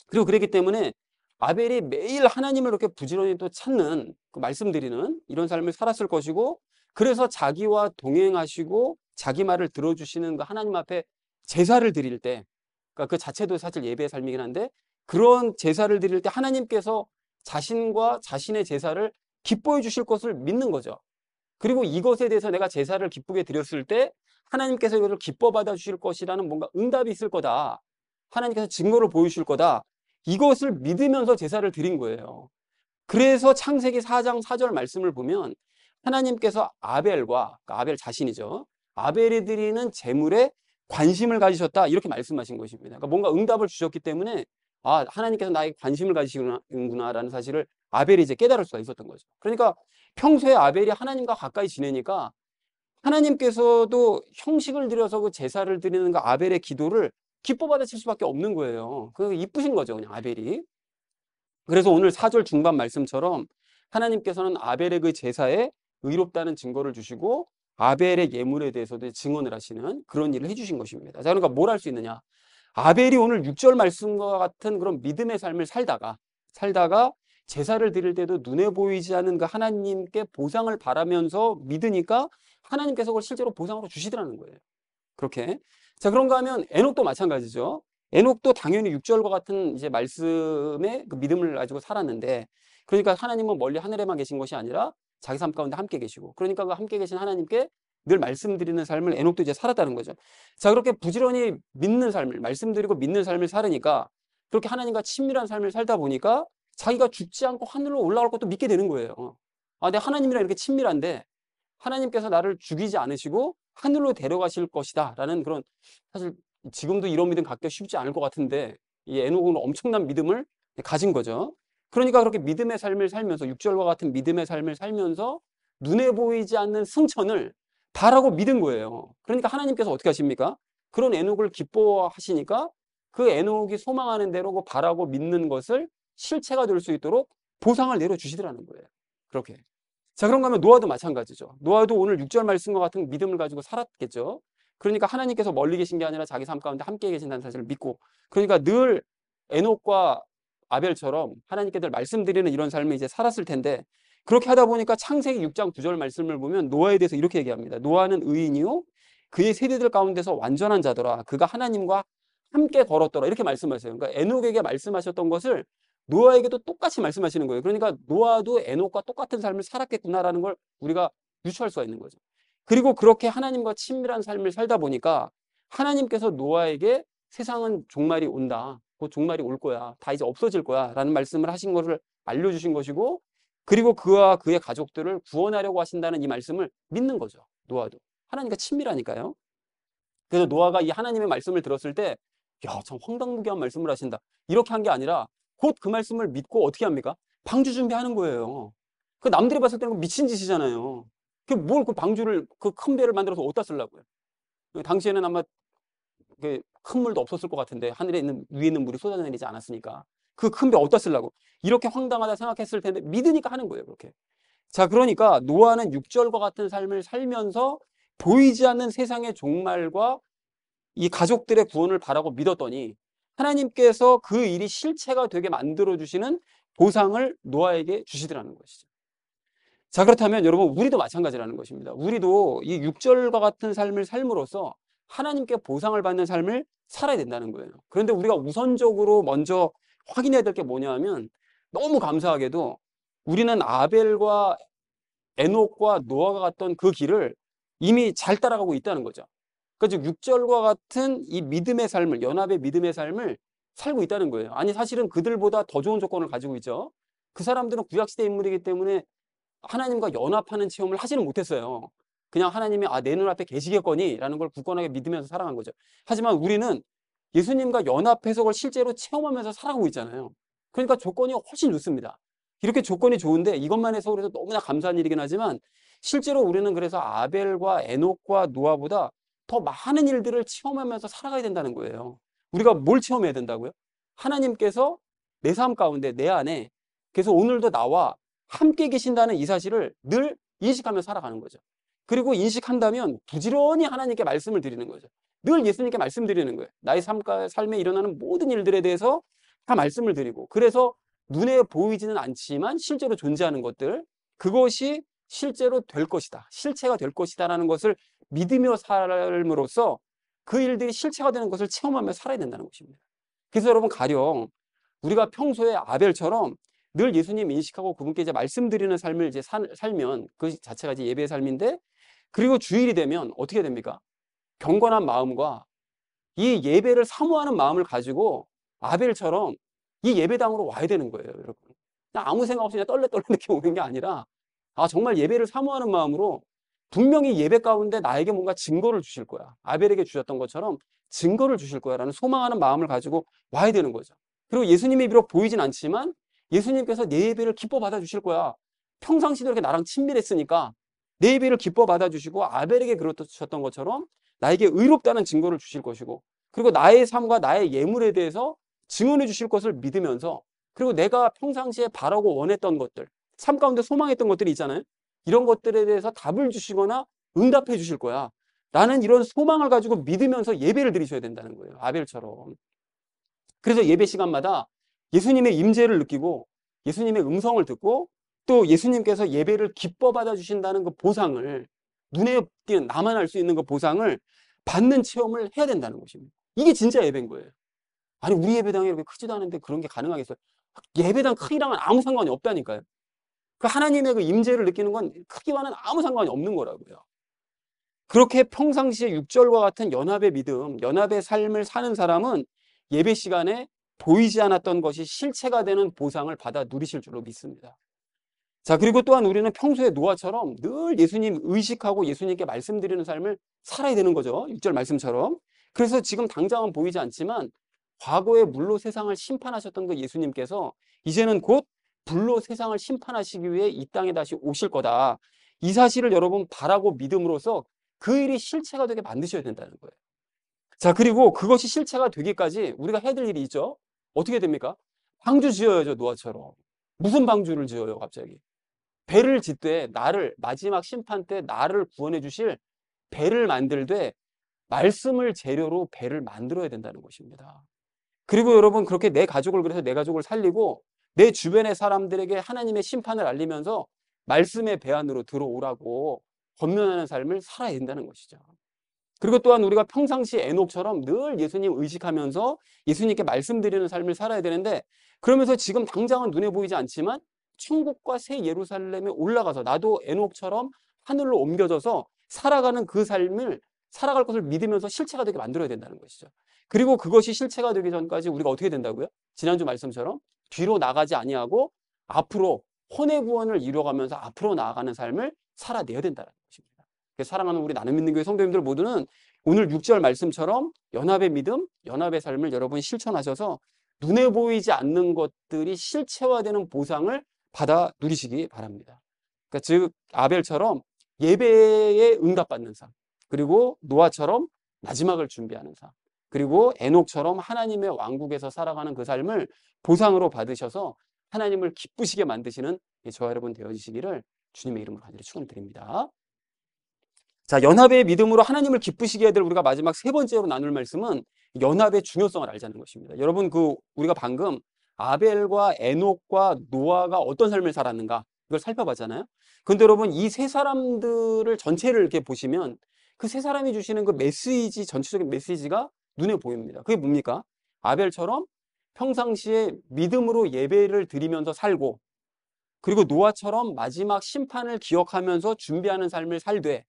S1: 그리고 그랬기 때문에 아벨이 매일 하나님을 이렇게 부지런히 또 찾는, 그 말씀드리는 이런 삶을 살았을 것이고, 그래서 자기와 동행하시고 자기 말을 들어주시는 그 하나님 앞에 제사를 드릴 때, 그러니까 그 자체도 사실 예배의 삶이긴 한데, 그런 제사를 드릴 때 하나님께서 자신과 자신의 제사를 기뻐해 주실 것을 믿는 거죠. 그리고 이것에 대해서 내가 제사를 기쁘게 드렸을 때 하나님께서 이것을 기뻐 받아 주실 것이라는 뭔가 응답이 있을 거다, 하나님께서 증거를 보여주실 거다, 이것을 믿으면서 제사를 드린 거예요. 그래서 창세기 4장 4절 말씀을 보면 하나님께서 아벨과, 그러니까 아벨 자신이죠, 아벨이 드리는 제물에 관심을 가지셨다, 이렇게 말씀하신 것입니다. 그러니까 뭔가 응답을 주셨기 때문에, 아, 하나님께서 나에게 관심을 가지시는구나라는 사실을 아벨이 이제 깨달을 수가 있었던 거죠. 그러니까 평소에 아벨이 하나님과 가까이 지내니까 하나님께서도 형식을 들여서 그 제사를 드리는 그 아벨의 기도를 기뻐 받으실 수밖에 없는 거예요. 그 이쁘신 거죠, 그냥 아벨이. 그래서 오늘 4절 중반 말씀처럼 하나님께서는 아벨의 그 제사에 의롭다는 증거를 주시고 아벨의 예물에 대해서도 증언을 하시는 그런 일을 해주신 것입니다. 자, 그러니까 뭘 할 수 있느냐? 아벨이 오늘 6절 말씀과 같은 그런 믿음의 삶을 살다가 제사를 드릴 때도 눈에 보이지 않는 그 하나님께 보상을 바라면서 믿으니까 하나님께서 그걸 실제로 보상으로 주시더라는 거예요. 그렇게. 자, 그런가 하면 에녹도 마찬가지죠. 에녹도 당연히 6절과 같은 이제 말씀의 그 믿음을 가지고 살았는데, 그러니까 하나님은 멀리 하늘에만 계신 것이 아니라 자기 삶 가운데 함께 계시고, 그러니까 그 함께 계신 하나님께 늘 말씀드리는 삶을 에녹도 이제 살았다는 거죠. 자, 그렇게 부지런히 믿는 삶을, 말씀드리고 믿는 삶을 살으니까, 그렇게 하나님과 친밀한 삶을 살다 보니까 자기가 죽지 않고 하늘로 올라갈 것도 믿게 되는 거예요. 아, 내가 하나님이랑 이렇게 친밀한데 하나님께서 나를 죽이지 않으시고 하늘로 데려가실 것이다 라는 그런, 사실 지금도 이런 믿음 갖기가 쉽지 않을 것 같은데 이 에녹은 엄청난 믿음을 가진 거죠. 그러니까 그렇게 믿음의 삶을 살면서, 6절과 같은 믿음의 삶을 살면서 눈에 보이지 않는 승천을 바라고 믿은 거예요. 그러니까 하나님께서 어떻게 하십니까? 그런 에녹을 기뻐하시니까 그 에녹이 소망하는 대로 그 바라고 믿는 것을 실체가 될 수 있도록 보상을 내려주시더라는 거예요. 그렇게. 자, 그런가 하면 노아도 마찬가지죠. 노아도 오늘 6절 말씀과 같은 믿음을 가지고 살았겠죠. 그러니까 하나님께서 멀리 계신 게 아니라 자기 삶 가운데 함께 계신다는 사실을 믿고, 그러니까 늘 에녹과 아벨처럼 하나님께 늘 말씀드리는 이런 삶을 이제 살았을 텐데, 그렇게 하다 보니까 창세기 6장 9절 말씀을 보면 노아에 대해서 이렇게 얘기합니다. 노아는 의인이요 그의 세대들 가운데서 완전한 자더라. 그가 하나님과 함께 걸었더라. 이렇게 말씀하세요. 그러니까 에녹에게 말씀하셨던 것을 노아에게도 똑같이 말씀하시는 거예요. 그러니까 노아도 에녹과 똑같은 삶을 살았겠구나라는 걸 우리가 유추할 수가 있는 거죠. 그리고 그렇게 하나님과 친밀한 삶을 살다 보니까 하나님께서 노아에게 세상은 종말이 온다. 곧 종말이 올 거야. 다 이제 없어질 거야. 라는 말씀을 하신 것을 알려주신 것이고, 그리고 그와 그의 가족들을 구원하려고 하신다는 이 말씀을 믿는 거죠. 노아도. 하나님과 친밀하니까요. 그래서 노아가 이 하나님의 말씀을 들었을 때, 야, 참 황당무계한 말씀을 하신다. 이렇게 한 게 아니라 곧 그 말씀을 믿고 어떻게 합니까? 방주 준비하는 거예요. 그 남들이 봤을 때는 미친 짓이잖아요. 그 뭘 그 방주를 그 큰 배를 만들어서 어디다 쓰려고요? 당시에는 아마 큰 물도 없었을 것 같은데 하늘에 있는 위에 있는 물이 쏟아내리지 않았으니까 그 큰 배 어디다 쓰려고? 이렇게 황당하다 생각했을 텐데 믿으니까 하는 거예요, 그렇게. 자, 그러니까 노아는 6절과 같은 삶을 살면서 보이지 않는 세상의 종말과 이 가족들의 구원을 바라고 믿었더니 하나님께서 그 일이 실체가 되게 만들어 주시는 보상을 노아에게 주시더라는 것이죠. 자, 그렇다면 여러분, 우리도 마찬가지라는 것입니다. 우리도 이 6절과 같은 삶을 삶으로써 하나님께 보상을 받는 삶을 살아야 된다는 거예요. 그런데 우리가 우선적으로 먼저 확인해야 될 게 뭐냐 하면, 너무 감사하게도 우리는 아벨과 에녹과 노아가 갔던 그 길을 이미 잘 따라가고 있다는 거죠. 그러니까 즉 6절과 같은 이 믿음의 삶을, 연합의 믿음의 삶을 살고 있다는 거예요. 아니, 사실은 그들보다 더 좋은 조건을 가지고 있죠. 그 사람들은 구약시대 인물이기 때문에 하나님과 연합하는 체험을 하지는 못했어요. 그냥 하나님이 내 눈앞에 계시겠거니 라는 걸 굳건하게 믿으면서 살아간 거죠. 하지만 우리는 예수님과 연합해서 그걸 실제로 체험하면서 살아가고 있잖아요. 그러니까 조건이 훨씬 좋습니다. 이렇게 조건이 좋은데 이것만 해서 그래서 너무나 감사한 일이긴 하지만, 실제로 우리는 그래서 아벨과 에녹과 노아보다 더 많은 일들을 체험하면서 살아가야 된다는 거예요. 우리가 뭘 체험해야 된다고요? 하나님께서 내 삶 가운데, 내 안에, 그래서 오늘도 나와 함께 계신다는 이 사실을 늘 인식하며 살아가는 거죠. 그리고 인식한다면 부지런히 하나님께 말씀을 드리는 거죠. 늘 예수님께 말씀드리는 거예요. 나의 삶에 일어나는 모든 일들에 대해서 다 말씀을 드리고, 그래서 눈에 보이지는 않지만 실제로 존재하는 것들, 그것이 실제로 될 것이다, 실체가 될 것이다라는 것을 믿으며 삶으로써 그 일들이 실체가 되는 것을 체험하며 살아야 된다는 것입니다. 그래서 여러분, 가령 우리가 평소에 아벨처럼 늘 예수님 인식하고 그분께 이제 말씀드리는 삶을 이제 살면 그 자체가 이제 예배의 삶인데, 그리고 주일이 되면 어떻게 됩니까? 경건한 마음과 이 예배를 사모하는 마음을 가지고 아벨처럼 이 예배당으로 와야 되는 거예요, 여러분. 그냥 아무 생각 없이 그냥 떨레떨레 이렇게 오는 게 아니라, 정말 예배를 사모하는 마음으로 분명히 예배 가운데 나에게 뭔가 증거를 주실 거야. 아벨에게 주셨던 것처럼 증거를 주실 거야라는 소망하는 마음을 가지고 와야 되는 거죠. 그리고 예수님이 비록 보이진 않지만 예수님께서 내 예배를 기뻐 받아주실 거야. 평상시도 이렇게 나랑 친밀했으니까 내 예배를 기뻐 받아주시고, 아벨에게 그러셨던 것처럼 나에게 의롭다는 증거를 주실 것이고, 그리고 나의 삶과 나의 예물에 대해서 증언해 주실 것을 믿으면서, 그리고 내가 평상시에 바라고 원했던 것들, 삶 가운데 소망했던 것들이 있잖아요. 이런 것들에 대해서 답을 주시거나 응답해 주실 거야. 나는 이런 소망을 가지고 믿으면서 예배를 드리셔야 된다는 거예요, 아벨처럼. 그래서 예배 시간마다 예수님의 임재를 느끼고 예수님의 음성을 듣고, 또 예수님께서 예배를 기뻐 받아주신다는 그 보상을, 눈에 띄는 나만 알 수 있는 그 보상을 받는 체험을 해야 된다는 것입니다. 이게 진짜 예배인 거예요. 아니, 우리 예배당이 이렇게 크지도 않은데 그런 게 가능하겠어요? 예배당 크기랑은 아무 상관이 없다니까요. 그 하나님의 그 임재를 느끼는 건 크기와는 아무 상관이 없는 거라고요. 그렇게 평상시에 6절과 같은 연합의 믿음, 연합의 삶을 사는 사람은 예배 시간에 보이지 않았던 것이 실체가 되는 보상을 받아 누리실 줄로 믿습니다. 자, 그리고 또한 우리는 평소에 노아처럼 늘 예수님 의식하고 예수님께 말씀드리는 삶을 살아야 되는 거죠. 6절 말씀처럼. 그래서 지금 당장은 보이지 않지만 과거에 물로 세상을 심판하셨던 그 예수님께서 이제는 곧 불로 세상을 심판하시기 위해 이 땅에 다시 오실 거다. 이 사실을 여러분 바라고 믿음으로써 그 일이 실체가 되게 만드셔야 된다는 거예요. 자, 그리고 그것이 실체가 되기까지 우리가 해야 될 일이 있죠. 어떻게 됩니까? 방주 지어야죠, 노아처럼. 무슨 방주를 지어요, 갑자기? 배를 짓되 나를 마지막 심판 때 나를 구원해 주실 배를 만들되 말씀을 재료로 배를 만들어야 된다는 것입니다. 그리고 여러분 그렇게 내 가족을 그래서 내 가족을 살리고 내 주변의 사람들에게 하나님의 심판을 알리면서 말씀의 배 안으로 들어오라고 권면하는 삶을 살아야 된다는 것이죠. 그리고 또한 우리가 평상시 에녹처럼 늘 예수님 의식하면서 예수님께 말씀드리는 삶을 살아야 되는데 그러면서 지금 당장은 눈에 보이지 않지만 천국과 새 예루살렘에 올라가서 나도 에녹처럼 하늘로 옮겨져서 살아가는 그 삶을 살아갈 것을 믿으면서 실체가 되게 만들어야 된다는 것이죠. 그리고 그것이 실체가 되기 전까지 우리가 어떻게 된다고요? 지난주 말씀처럼 뒤로 나가지 아니하고 앞으로 혼의 구원을 이루어가면서 앞으로 나아가는 삶을 살아내야 된다는 것입니다. 사랑하는 우리 나눔 믿는 교회 성도님들 모두는 오늘 6절 말씀처럼 연합의 믿음, 연합의 삶을 여러분 실천하셔서 눈에 보이지 않는 것들이 실체화되는 보상을 받아 누리시기 바랍니다. 그러니까 즉 아벨처럼 예배에 응답받는 삶, 그리고 노아처럼 마지막을 준비하는 삶, 그리고 에녹처럼 하나님의 왕국에서 살아가는 그 삶을 보상으로 받으셔서 하나님을 기쁘시게 만드시는 저와 여러분 되어지시기를 주님의 이름으로 간절히 축원드립니다. 자, 연합의 믿음으로 하나님을 기쁘시게 해야 될 우리가 마지막 세 번째로 나눌 말씀은 연합의 중요성을 알자는 것입니다. 여러분 우리가 방금 아벨과 에녹과 노아가 어떤 삶을 살았는가 이걸 살펴봤잖아요. 그런데 여러분 이 세 사람들을 전체를 이렇게 보시면 그 세 사람이 주시는 그 메시지 전체적인 메시지가 눈에 보입니다. 그게 뭡니까? 아벨처럼 평상시에 믿음으로 예배를 드리면서 살고 그리고 노아처럼 마지막 심판을 기억하면서 준비하는 삶을 살되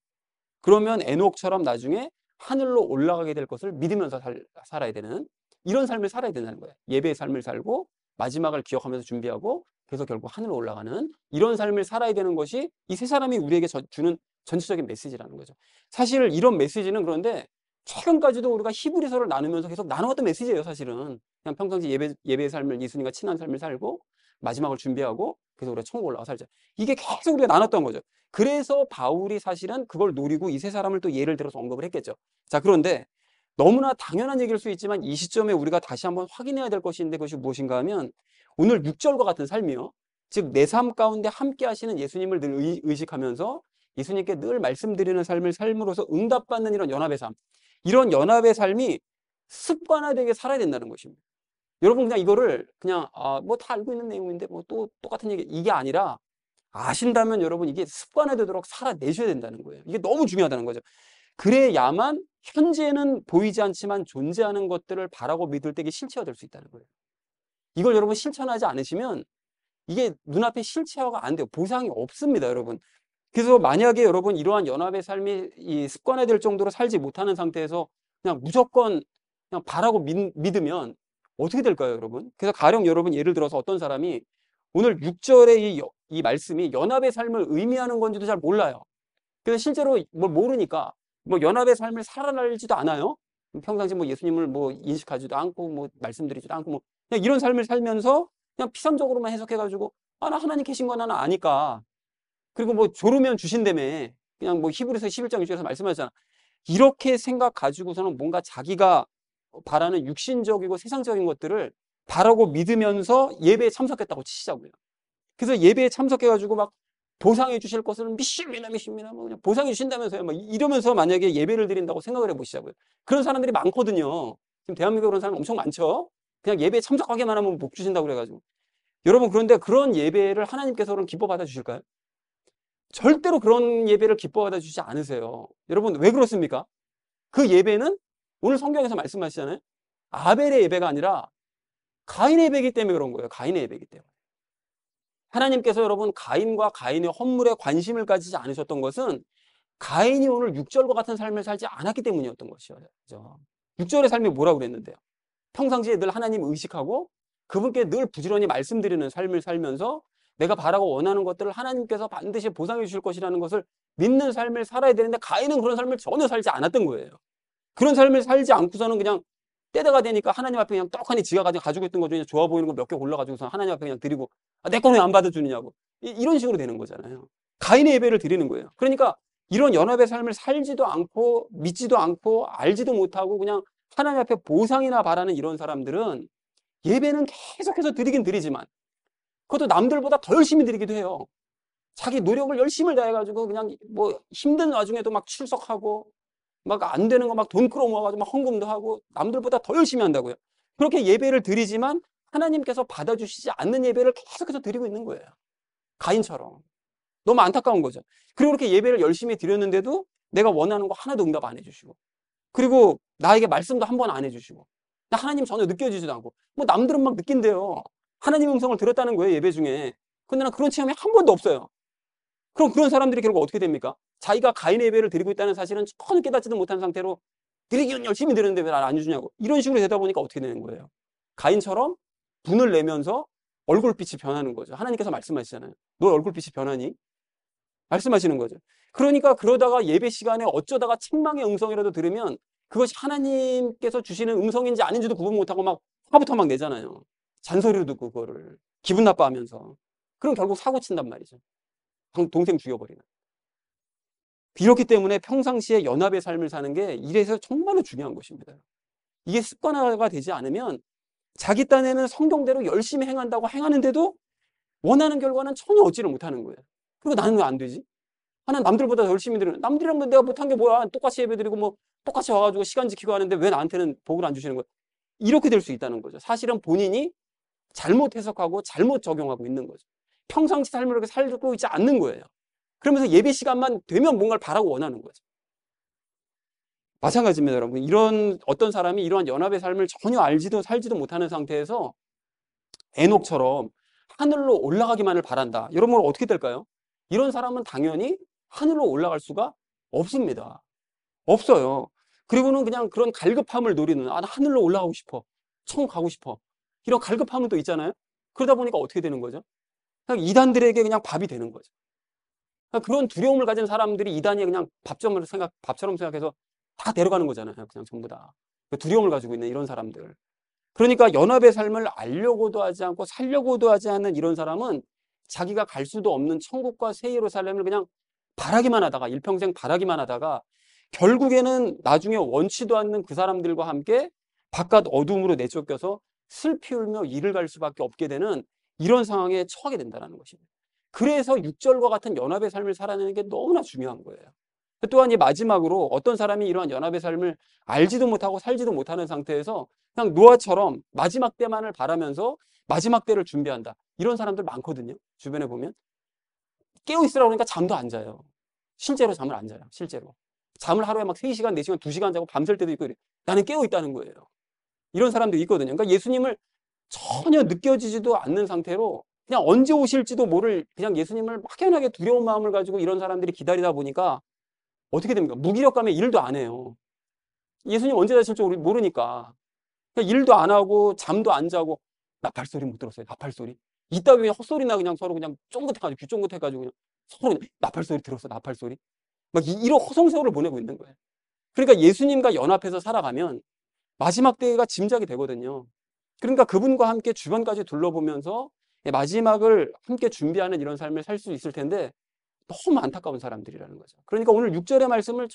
S1: 그러면 에녹처럼 나중에 하늘로 올라가게 될 것을 믿으면서 살아야 되는 이런 삶을 살아야 된다는 거예요. 예배의 삶을 살고 마지막을 기억하면서 준비하고 그래서 결국 하늘로 올라가는 이런 삶을 살아야 되는 것이 이 세 사람이 우리에게 주는 전체적인 메시지라는 거죠. 사실 이런 메시지는 그런데 최근까지도 우리가 히브리서를 나누면서 계속 나눠왔던 메시지예요. 사실은 그냥 평상시 예배의 삶을 예수님과 친한 삶을 살고 마지막을 준비하고 그래서 우리가 천국 올라가 살자. 이게 계속 우리가 나눴던 거죠. 그래서 바울이 사실은 그걸 노리고 이 세 사람을 또 예를 들어서 언급을 했겠죠. 자, 그런데 너무나 당연한 얘기일 수 있지만 이 시점에 우리가 다시 한번 확인해야 될 것인데 그것이 무엇인가 하면 오늘 6절과 같은 삶이요. 즉 내 삶 가운데 함께 하시는 예수님을 늘 의식하면서 예수님께 늘 말씀드리는 삶을 삶으로써 응답받는 이런 연합의 삶. 이런 연합의 삶이 습관화되게 살아야 된다는 것입니다. 여러분 그냥 이거를 그냥 뭐 다 알고 있는 내용인데 뭐 또 똑같은 얘기 이게 아니라 아신다면 여러분 이게 습관화되도록 살아내셔야 된다는 거예요. 이게 너무 중요하다는 거죠. 그래야만 현재는 보이지 않지만 존재하는 것들을 바라고 믿을 때 이게 실체화 될 수 있다는 거예요. 이걸 여러분 실천하지 않으시면 이게 눈앞에 실체화가 안 돼요. 보상이 없습니다, 여러분. 그래서 만약에 여러분 이러한 연합의 삶이 이 습관화될 정도로 살지 못하는 상태에서 그냥 무조건 그냥 바라고 믿으면 어떻게 될까요, 여러분? 그래서 가령 여러분 예를 들어서 어떤 사람이 오늘 6절의 이 말씀이 연합의 삶을 의미하는 건지도 잘 몰라요. 그래서 실제로 뭘 모르니까 뭐 연합의 삶을 살아날지도 않아요. 평상시 뭐 예수님을 뭐 인식하지도 않고 뭐 말씀드리지도 않고 뭐 그냥 이런 삶을 살면서 그냥 피상적으로만 해석해가지고 나 하나님 계신 거 나는 아니까 그리고 뭐 조르면 주신다며 그냥 뭐 히브리서 11장 6절에서 말씀하잖아. 이렇게 생각 가지고서는 뭔가 자기가 바라는 육신적이고 세상적인 것들을 바라고 믿으면서 예배에 참석했다고 치시자고요. 그래서 예배에 참석해가지고 막 보상해 주실 것을 믿습니다, 뭐 그냥 보상해 주신다면서요. 막 이러면서 만약에 예배를 드린다고 생각을 해보시자고요. 그런 사람들이 많거든요. 지금 대한민국에 그런 사람 엄청 많죠. 그냥 예배에 참석하게만 하면 복 주신다고 그래가지고. 여러분 그런데 그런 예배를 하나님께서 그럼 기뻐 받아 주실까요? 절대로 그런 예배를 기뻐 받아 주지 않으세요. 여러분 왜 그렇습니까? 그 예배는 오늘 성경에서 말씀하시잖아요. 아벨의 예배가 아니라 가인의 예배이기 때문에 그런 거예요. 가인의 예배이기 때문에. 하나님께서 여러분 가인과 가인의 헌물에 관심을 가지지 않으셨던 것은 가인이 오늘 6절과 같은 삶을 살지 않았기 때문이었던 것이죠. 6절의 삶이 뭐라고 그랬는데요? 평상시에 늘 하나님 의식하고 그분께 늘 부지런히 말씀드리는 삶을 살면서 내가 바라고 원하는 것들을 하나님께서 반드시 보상해 주실 것이라는 것을 믿는 삶을 살아야 되는데 가인은 그런 삶을 전혀 살지 않았던 거예요. 그런 삶을 살지 않고서는 그냥 때가 되니까 하나님 앞에 그냥 떡하니 지가 가지고 있던 거 중에 좋아 보이는 거 몇 개 골라가지고서 하나님 앞에 그냥 드리고 내 거는 왜 안 받아주느냐고 이런 식으로 되는 거잖아요. 가인의 예배를 드리는 거예요. 그러니까 이런 연합의 삶을 살지도 않고 믿지도 않고 알지도 못하고 그냥 하나님 앞에 보상이나 바라는 이런 사람들은 예배는 계속해서 드리긴 드리지만 그것도 남들보다 더 열심히 드리기도 해요. 자기 노력을 열심히 다해가지고 그냥 뭐 힘든 와중에도 막 출석하고 막 안 되는 거 막 돈 끌어모아가지고 막 헌금도 하고 남들보다 더 열심히 한다고요. 그렇게 예배를 드리지만 하나님께서 받아주시지 않는 예배를 계속해서 드리고 있는 거예요. 가인처럼. 너무 안타까운 거죠. 그리고 그렇게 예배를 열심히 드렸는데도 내가 원하는 거 하나도 응답 안 해주시고, 그리고 나에게 말씀도 한 번 안 해주시고, 나 하나님 전혀 느껴지지도 않고, 뭐 남들은 막 느낀대요. 하나님 음성을 들었다는 거예요, 예배 중에. 근데 난 그런 체험이 한 번도 없어요. 그럼 그런 사람들이 결국 어떻게 됩니까? 자기가 가인의 예배를 드리고 있다는 사실은 전혀 깨닫지도 못한 상태로 드리기는 열심히 드렸는데 왜 날 안 주냐고, 이런 식으로 되다 보니까 어떻게 되는 거예요? 가인처럼 분을 내면서 얼굴빛이 변하는 거죠. 하나님께서 말씀하시잖아요. 너 얼굴빛이 변하니? 말씀하시는 거죠. 그러니까 그러다가 예배 시간에 어쩌다가 책망의 음성이라도 들으면 그것이 하나님께서 주시는 음성인지 아닌지도 구분 못하고 막 화부터 막 내잖아요. 잔소리로 듣고 그거를 기분 나빠하면서. 그럼 결국 사고 친단 말이죠. 동생 죽여버리는. 이렇기 때문에 평상시에 연합의 삶을 사는 게 이래서 정말로 중요한 것입니다. 이게 습관화가 되지 않으면 자기 딴에는 성경대로 열심히 행한다고 행하는데도 원하는 결과는 전혀 얻지를 못하는 거예요. 그리고 나는 왜 안 되지? 하나는 남들보다 더 열심히 드리는, 남들이랑 내가 못한 게 뭐야? 똑같이 예배드리고 뭐 똑같이 와가지고 시간 지키고 하는데 왜 나한테는 복을 안 주시는 거야? 이렇게 될 수 있다는 거죠. 사실은 본인이 잘못 해석하고 잘못 적용하고 있는 거죠. 평상시 삶을 그렇게 살고 있지 않는 거예요. 그러면서 예배 시간만 되면 뭔가를 바라고 원하는 거죠. 마찬가지입니다, 여러분. 이런 어떤 사람이 이러한 연합의 삶을 전혀 알지도 살지도 못하는 상태에서 에녹처럼 하늘로 올라가기만을 바란다. 여러분 어떻게 될까요? 이런 사람은 당연히 하늘로 올라갈 수가 없습니다. 없어요. 그리고는 그냥 그런 갈급함을 노리는, 나 하늘로 올라가고 싶어. 천국 가고 싶어. 이런 갈급함은 또 있잖아요. 그러다 보니까 어떻게 되는 거죠? 그냥 이단들에게 그냥 밥이 되는 거죠. 그러니까 그런 두려움을 가진 사람들이 이단이 그냥 밥처럼 생각해서 다 데려가는 거잖아요. 그냥 전부 다. 그 두려움을 가지고 있는 이런 사람들. 그러니까 연합의 삶을 알려고도 하지 않고 살려고도 하지 않는 이런 사람은 자기가 갈 수도 없는 천국과 새 예루살렘을 그냥 바라기만 하다가, 일평생 바라기만 하다가 결국에는 나중에 원치도 않는 그 사람들과 함께 바깥 어둠으로 내쫓겨서 슬피 울며 이를 갈 수밖에 없게 되는 이런 상황에 처하게 된다는 것입니다. 그래서 6절과 같은 연합의 삶을 살아내는 게 너무나 중요한 거예요. 또한 이 마지막으로 어떤 사람이 이러한 연합의 삶을 알지도 못하고 살지도 못하는 상태에서 그냥 노아처럼 마지막 때만을 바라면서 마지막 때를 준비한다. 이런 사람들 많거든요. 주변에 보면. 깨어있으라고 그러니까 잠도 안 자요. 실제로 잠을 안 자요. 실제로. 잠을 하루에 막 3시간, 4시간, 2시간 자고 밤샐 때도 있고, 나는 깨어있다는 거예요. 이런 사람도 있거든요. 그러니까 예수님을 전혀 느껴지지도 않는 상태로 그냥 언제 오실지도 모를, 그냥 예수님을 막연하게 두려운 마음을 가지고 이런 사람들이 기다리다 보니까 어떻게 됩니까? 무기력감에 일도 안 해요. 예수님 언제 자실지 모르니까. 그냥 일도 안 하고 잠도 안 자고. 나팔소리 못 들었어요. 나팔소리. 이따위 그냥 헛소리나 그냥 서로 그냥 쫑긋해가지고 귀 쫑긋해가지고 그냥 서로 그냥 나팔소리 들었어. 나팔소리. 막 이런 허송세월을 보내고 있는 거예요. 그러니까 예수님과 연합해서 살아가면 마지막 때가 짐작이 되거든요. 그러니까 그분과 함께 주변까지 둘러보면서 마지막을 함께 준비하는 이런 삶을 살 수 있을 텐데 너무 안타까운 사람들이라는 거죠. 그러니까 오늘 6절의 말씀을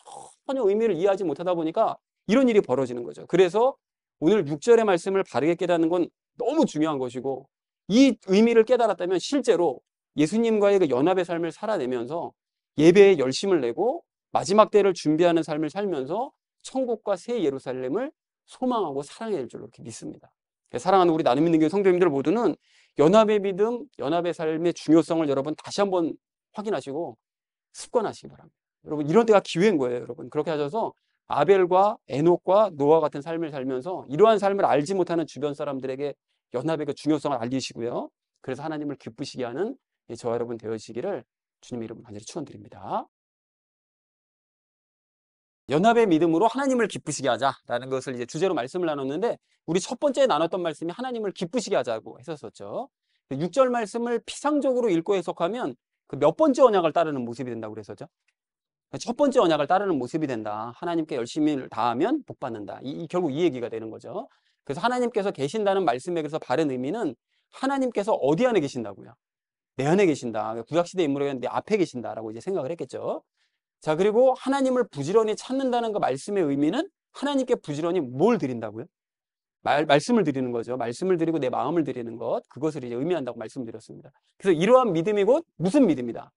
S1: 전혀 의미를 이해하지 못하다 보니까 이런 일이 벌어지는 거죠. 그래서 오늘 6절의 말씀을 바르게 깨닫는 건 너무 중요한 것이고, 이 의미를 깨달았다면 실제로 예수님과의 그 연합의 삶을 살아내면서 예배에 열심을 내고 마지막 때를 준비하는 삶을 살면서 천국과 새 예루살렘을 소망하고 사랑해야 될 줄로 이렇게 믿습니다. 사랑하는 우리 나눔 믿는 교회 성도님들 모두는 연합의 믿음, 연합의 삶의 중요성을 여러분 다시 한번 확인하시고 습관하시기 바랍니다. 여러분 이런 때가 기회인 거예요. 여러분 그렇게 하셔서 아벨과 에녹과 노아 같은 삶을 살면서 이러한 삶을 알지 못하는 주변 사람들에게 연합의 그 중요성을 알리시고요. 그래서 하나님을 기쁘시게 하는 저와 여러분 되어지기를 주님의 이름으로 간절히 축원드립니다. 연합의 믿음으로 하나님을 기쁘시게 하자라는 것을 이제 주제로 말씀을 나눴는데, 우리 첫 번째 나눴던 말씀이 하나님을 기쁘시게 하자고 했었죠. 6절 말씀을 피상적으로 읽고 해석하면 그 몇 번째 언약을 따르는 모습이 된다고 그랬었죠. 첫 번째 언약을 따르는 모습이 된다. 하나님께 열심히 다하면 복 받는다. 결국 이 얘기가 되는 거죠. 그래서 하나님께서 계신다는 말씀에 그래서 바른 의미는 하나님께서 어디 안에 계신다고요? 내 안에 계신다. 구약시대 인물에게는 내 앞에 계신다라고 이제 생각을 했겠죠. 자, 그리고 하나님을 부지런히 찾는다는 그 말씀의 의미는 하나님께 부지런히 뭘 드린다고요? 말씀을 드리는 거죠. 말씀을 드리고 내 마음을 드리는 것, 그것을 이제 의미한다고 말씀드렸습니다. 그래서 이러한 믿음이 곧 무슨 믿음이다?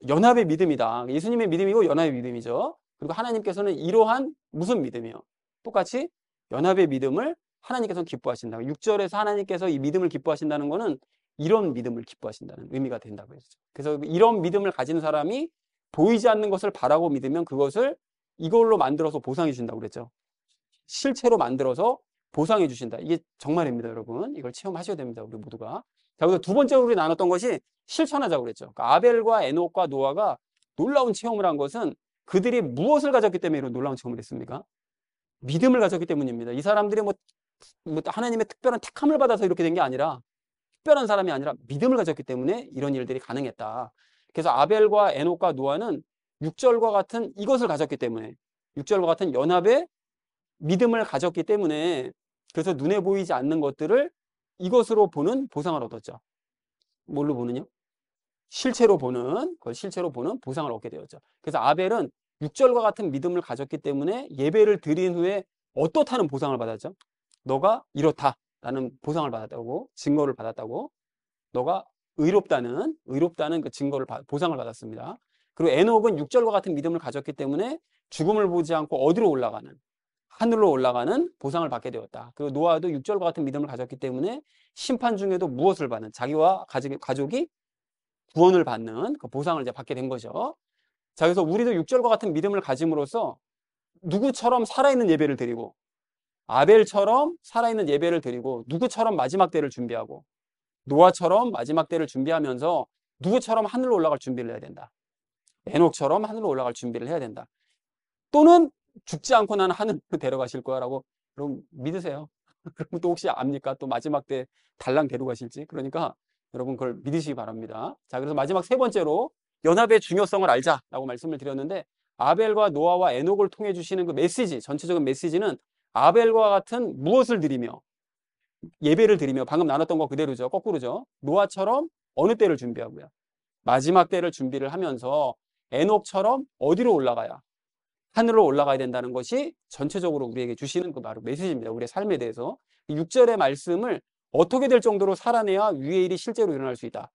S1: 연합의 믿음이다. 예수님의 믿음이고 연합의 믿음이죠. 그리고 하나님께서는 이러한 무슨 믿음이요? 똑같이 연합의 믿음을 하나님께서는 기뻐하신다. 6절에서 하나님께서 이 믿음을 기뻐하신다는 것은 이런 믿음을 기뻐하신다는 의미가 된다고 했죠. 그래서 이런 믿음을 가진 사람이 보이지 않는 것을 바라고 믿으면 그것을 이걸로 만들어서 보상해 주신다고 그랬죠. 실체로 만들어서 보상해 주신다. 이게 정말입니다, 여러분. 이걸 체험하셔야 됩니다, 우리 모두가. 자, 그래서 두 번째로 우리 나눴던 것이 실천하자고 그랬죠. 그러니까 아벨과 에녹과 노아가 놀라운 체험을 한 것은 그들이 무엇을 가졌기 때문에 이런 놀라운 체험을 했습니까? 믿음을 가졌기 때문입니다. 이 사람들이 뭐 하나님의 특별한 택함을 받아서 이렇게 된 게 아니라, 특별한 사람이 아니라 믿음을 가졌기 때문에 이런 일들이 가능했다. 그래서 아벨과 에녹과 노아는 6절과 같은 이것을 가졌기 때문에, 6절과 같은 연합의 믿음을 가졌기 때문에, 그래서 눈에 보이지 않는 것들을 이것으로 보는 보상을 얻었죠. 뭘로 보느냐? 실체로 보는, 그걸 실체로 보는 보상을 얻게 되었죠. 그래서 아벨은 6절과 같은 믿음을 가졌기 때문에 예배를 드린 후에 어떻다는 보상을 받았죠? 너가 이렇다라는 보상을 받았다고, 증거를 받았다고, 너가 의롭다는 그 증거를, 보상을 받았습니다. 그리고 에녹은 6절과 같은 믿음을 가졌기 때문에 죽음을 보지 않고 어디로 올라가는, 하늘로 올라가는 보상을 받게 되었다. 그리고 노아도 6절과 같은 믿음을 가졌기 때문에 심판 중에도 무엇을 받는, 자기와 가족이 구원을 받는 그 보상을 이제 받게 된 거죠. 자, 그래서 우리도 6절과 같은 믿음을 가짐으로써 누구처럼 살아있는 예배를 드리고, 아벨처럼 살아있는 예배를 드리고, 누구처럼 마지막 때를 준비하고, 노아처럼 마지막 때를 준비하면서 누구처럼 하늘로 올라갈 준비를 해야 된다. 에녹처럼 하늘로 올라갈 준비를 해야 된다. 또는 죽지 않고 나는 하늘로 데려가실 거야라고 여러분 믿으세요. 그럼 또 혹시 압니까? 또 마지막 때 달랑 데려가실지. 그러니까 여러분 그걸 믿으시기 바랍니다. 자, 그래서 마지막 세 번째로 연합의 중요성을 알자라고 말씀을 드렸는데, 아벨과 노아와 에녹을 통해 주시는 그 메시지, 전체적인 메시지는 아벨과 같은 무엇을 드리며 예배를 드리며, 방금 나눴던 거 그대로죠. 거꾸로죠. 노아처럼 어느 때를 준비하고요? 마지막 때를 준비를 하면서 에녹처럼 어디로 올라가야? 하늘로 올라가야 된다는 것이 전체적으로 우리에게 주시는 그 바로 메시지입니다. 우리의 삶에 대해서. 6절의 말씀을 어떻게 될 정도로 살아내야 위의 일이 실제로 일어날 수 있다.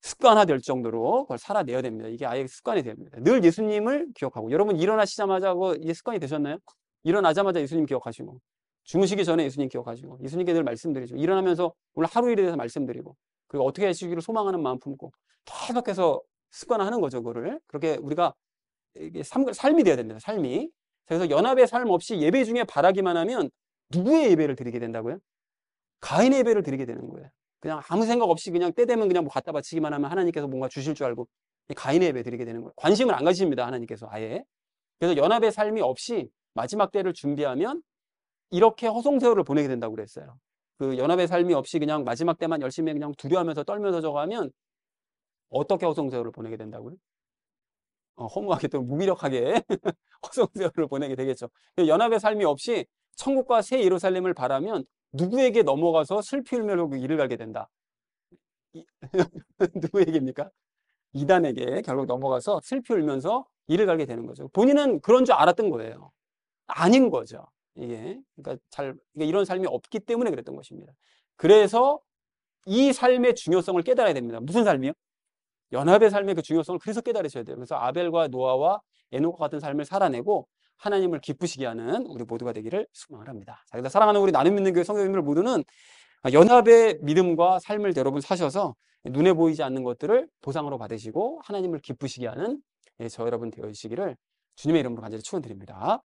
S1: 습관화될 정도로 그걸 살아내야 됩니다. 이게 아예 습관이 됩니다. 늘 예수님을 기억하고, 여러분 일어나시자마자 이게 습관이 되셨나요? 일어나자마자 예수님 기억하시고, 주무시기 전에 예수님 기억하시고, 예수님께 늘 말씀드리죠. 일어나면서 오늘 하루 일에 대해서 말씀드리고, 그리고 어떻게 하시기를 소망하는 마음 품고 계속해서 습관화하는 거죠. 그거를 그렇게 우리가 이게 삶이 돼야 됩니다. 삶이. 그래서 연합의 삶 없이 예배 중에 바라기만 하면 누구의 예배를 드리게 된다고요? 가인의 예배를 드리게 되는 거예요. 그냥 아무 생각 없이 그냥 때 되면 그냥 뭐 갖다 바치기만 하면 하나님께서 뭔가 주실 줄 알고 가인의 예배 드리게 되는 거예요. 관심을 안 가지십니다. 하나님께서 아예. 그래서 연합의 삶이 없이 마지막 때를 준비하면 이렇게 허송세월을 보내게 된다고 그랬어요. 그 연합의 삶이 없이 그냥 마지막 때만 열심히 그냥 두려워하면서 떨면서 저거 하면 어떻게 허송세월을 보내게 된다고요? 허무하게 또 무기력하게 허송세월을 보내게 되겠죠. 연합의 삶이 없이 천국과 새 예루살렘을 바라면 누구에게 넘어가서 슬피 울며 그 일을 가게 된다. 누구에게입니까? 이단에게 결국 넘어가서 슬피 울면서 일을 가게 되는 거죠. 본인은 그런 줄 알았던 거예요. 아닌 거죠. 이게 그러니까 이런 삶이 없기 때문에 그랬던 것입니다. 그래서 이 삶의 중요성을 깨달아야 됩니다. 무슨 삶이요? 연합의 삶의 그 중요성을 그래서 깨달으셔야 돼요. 그래서 아벨과 노아와 에녹과 같은 삶을 살아내고 하나님을 기쁘시게 하는 우리 모두가 되기를 소망을 합니다. 자, 그래서 사랑하는 우리 나눔 믿는 교회 성도님들 모두는 연합의 믿음과 삶을 여러분 사셔서 눈에 보이지 않는 것들을 보상으로 받으시고 하나님을 기쁘시게 하는 저 여러분 되어주시기를 주님의 이름으로 간절히 축원드립니다.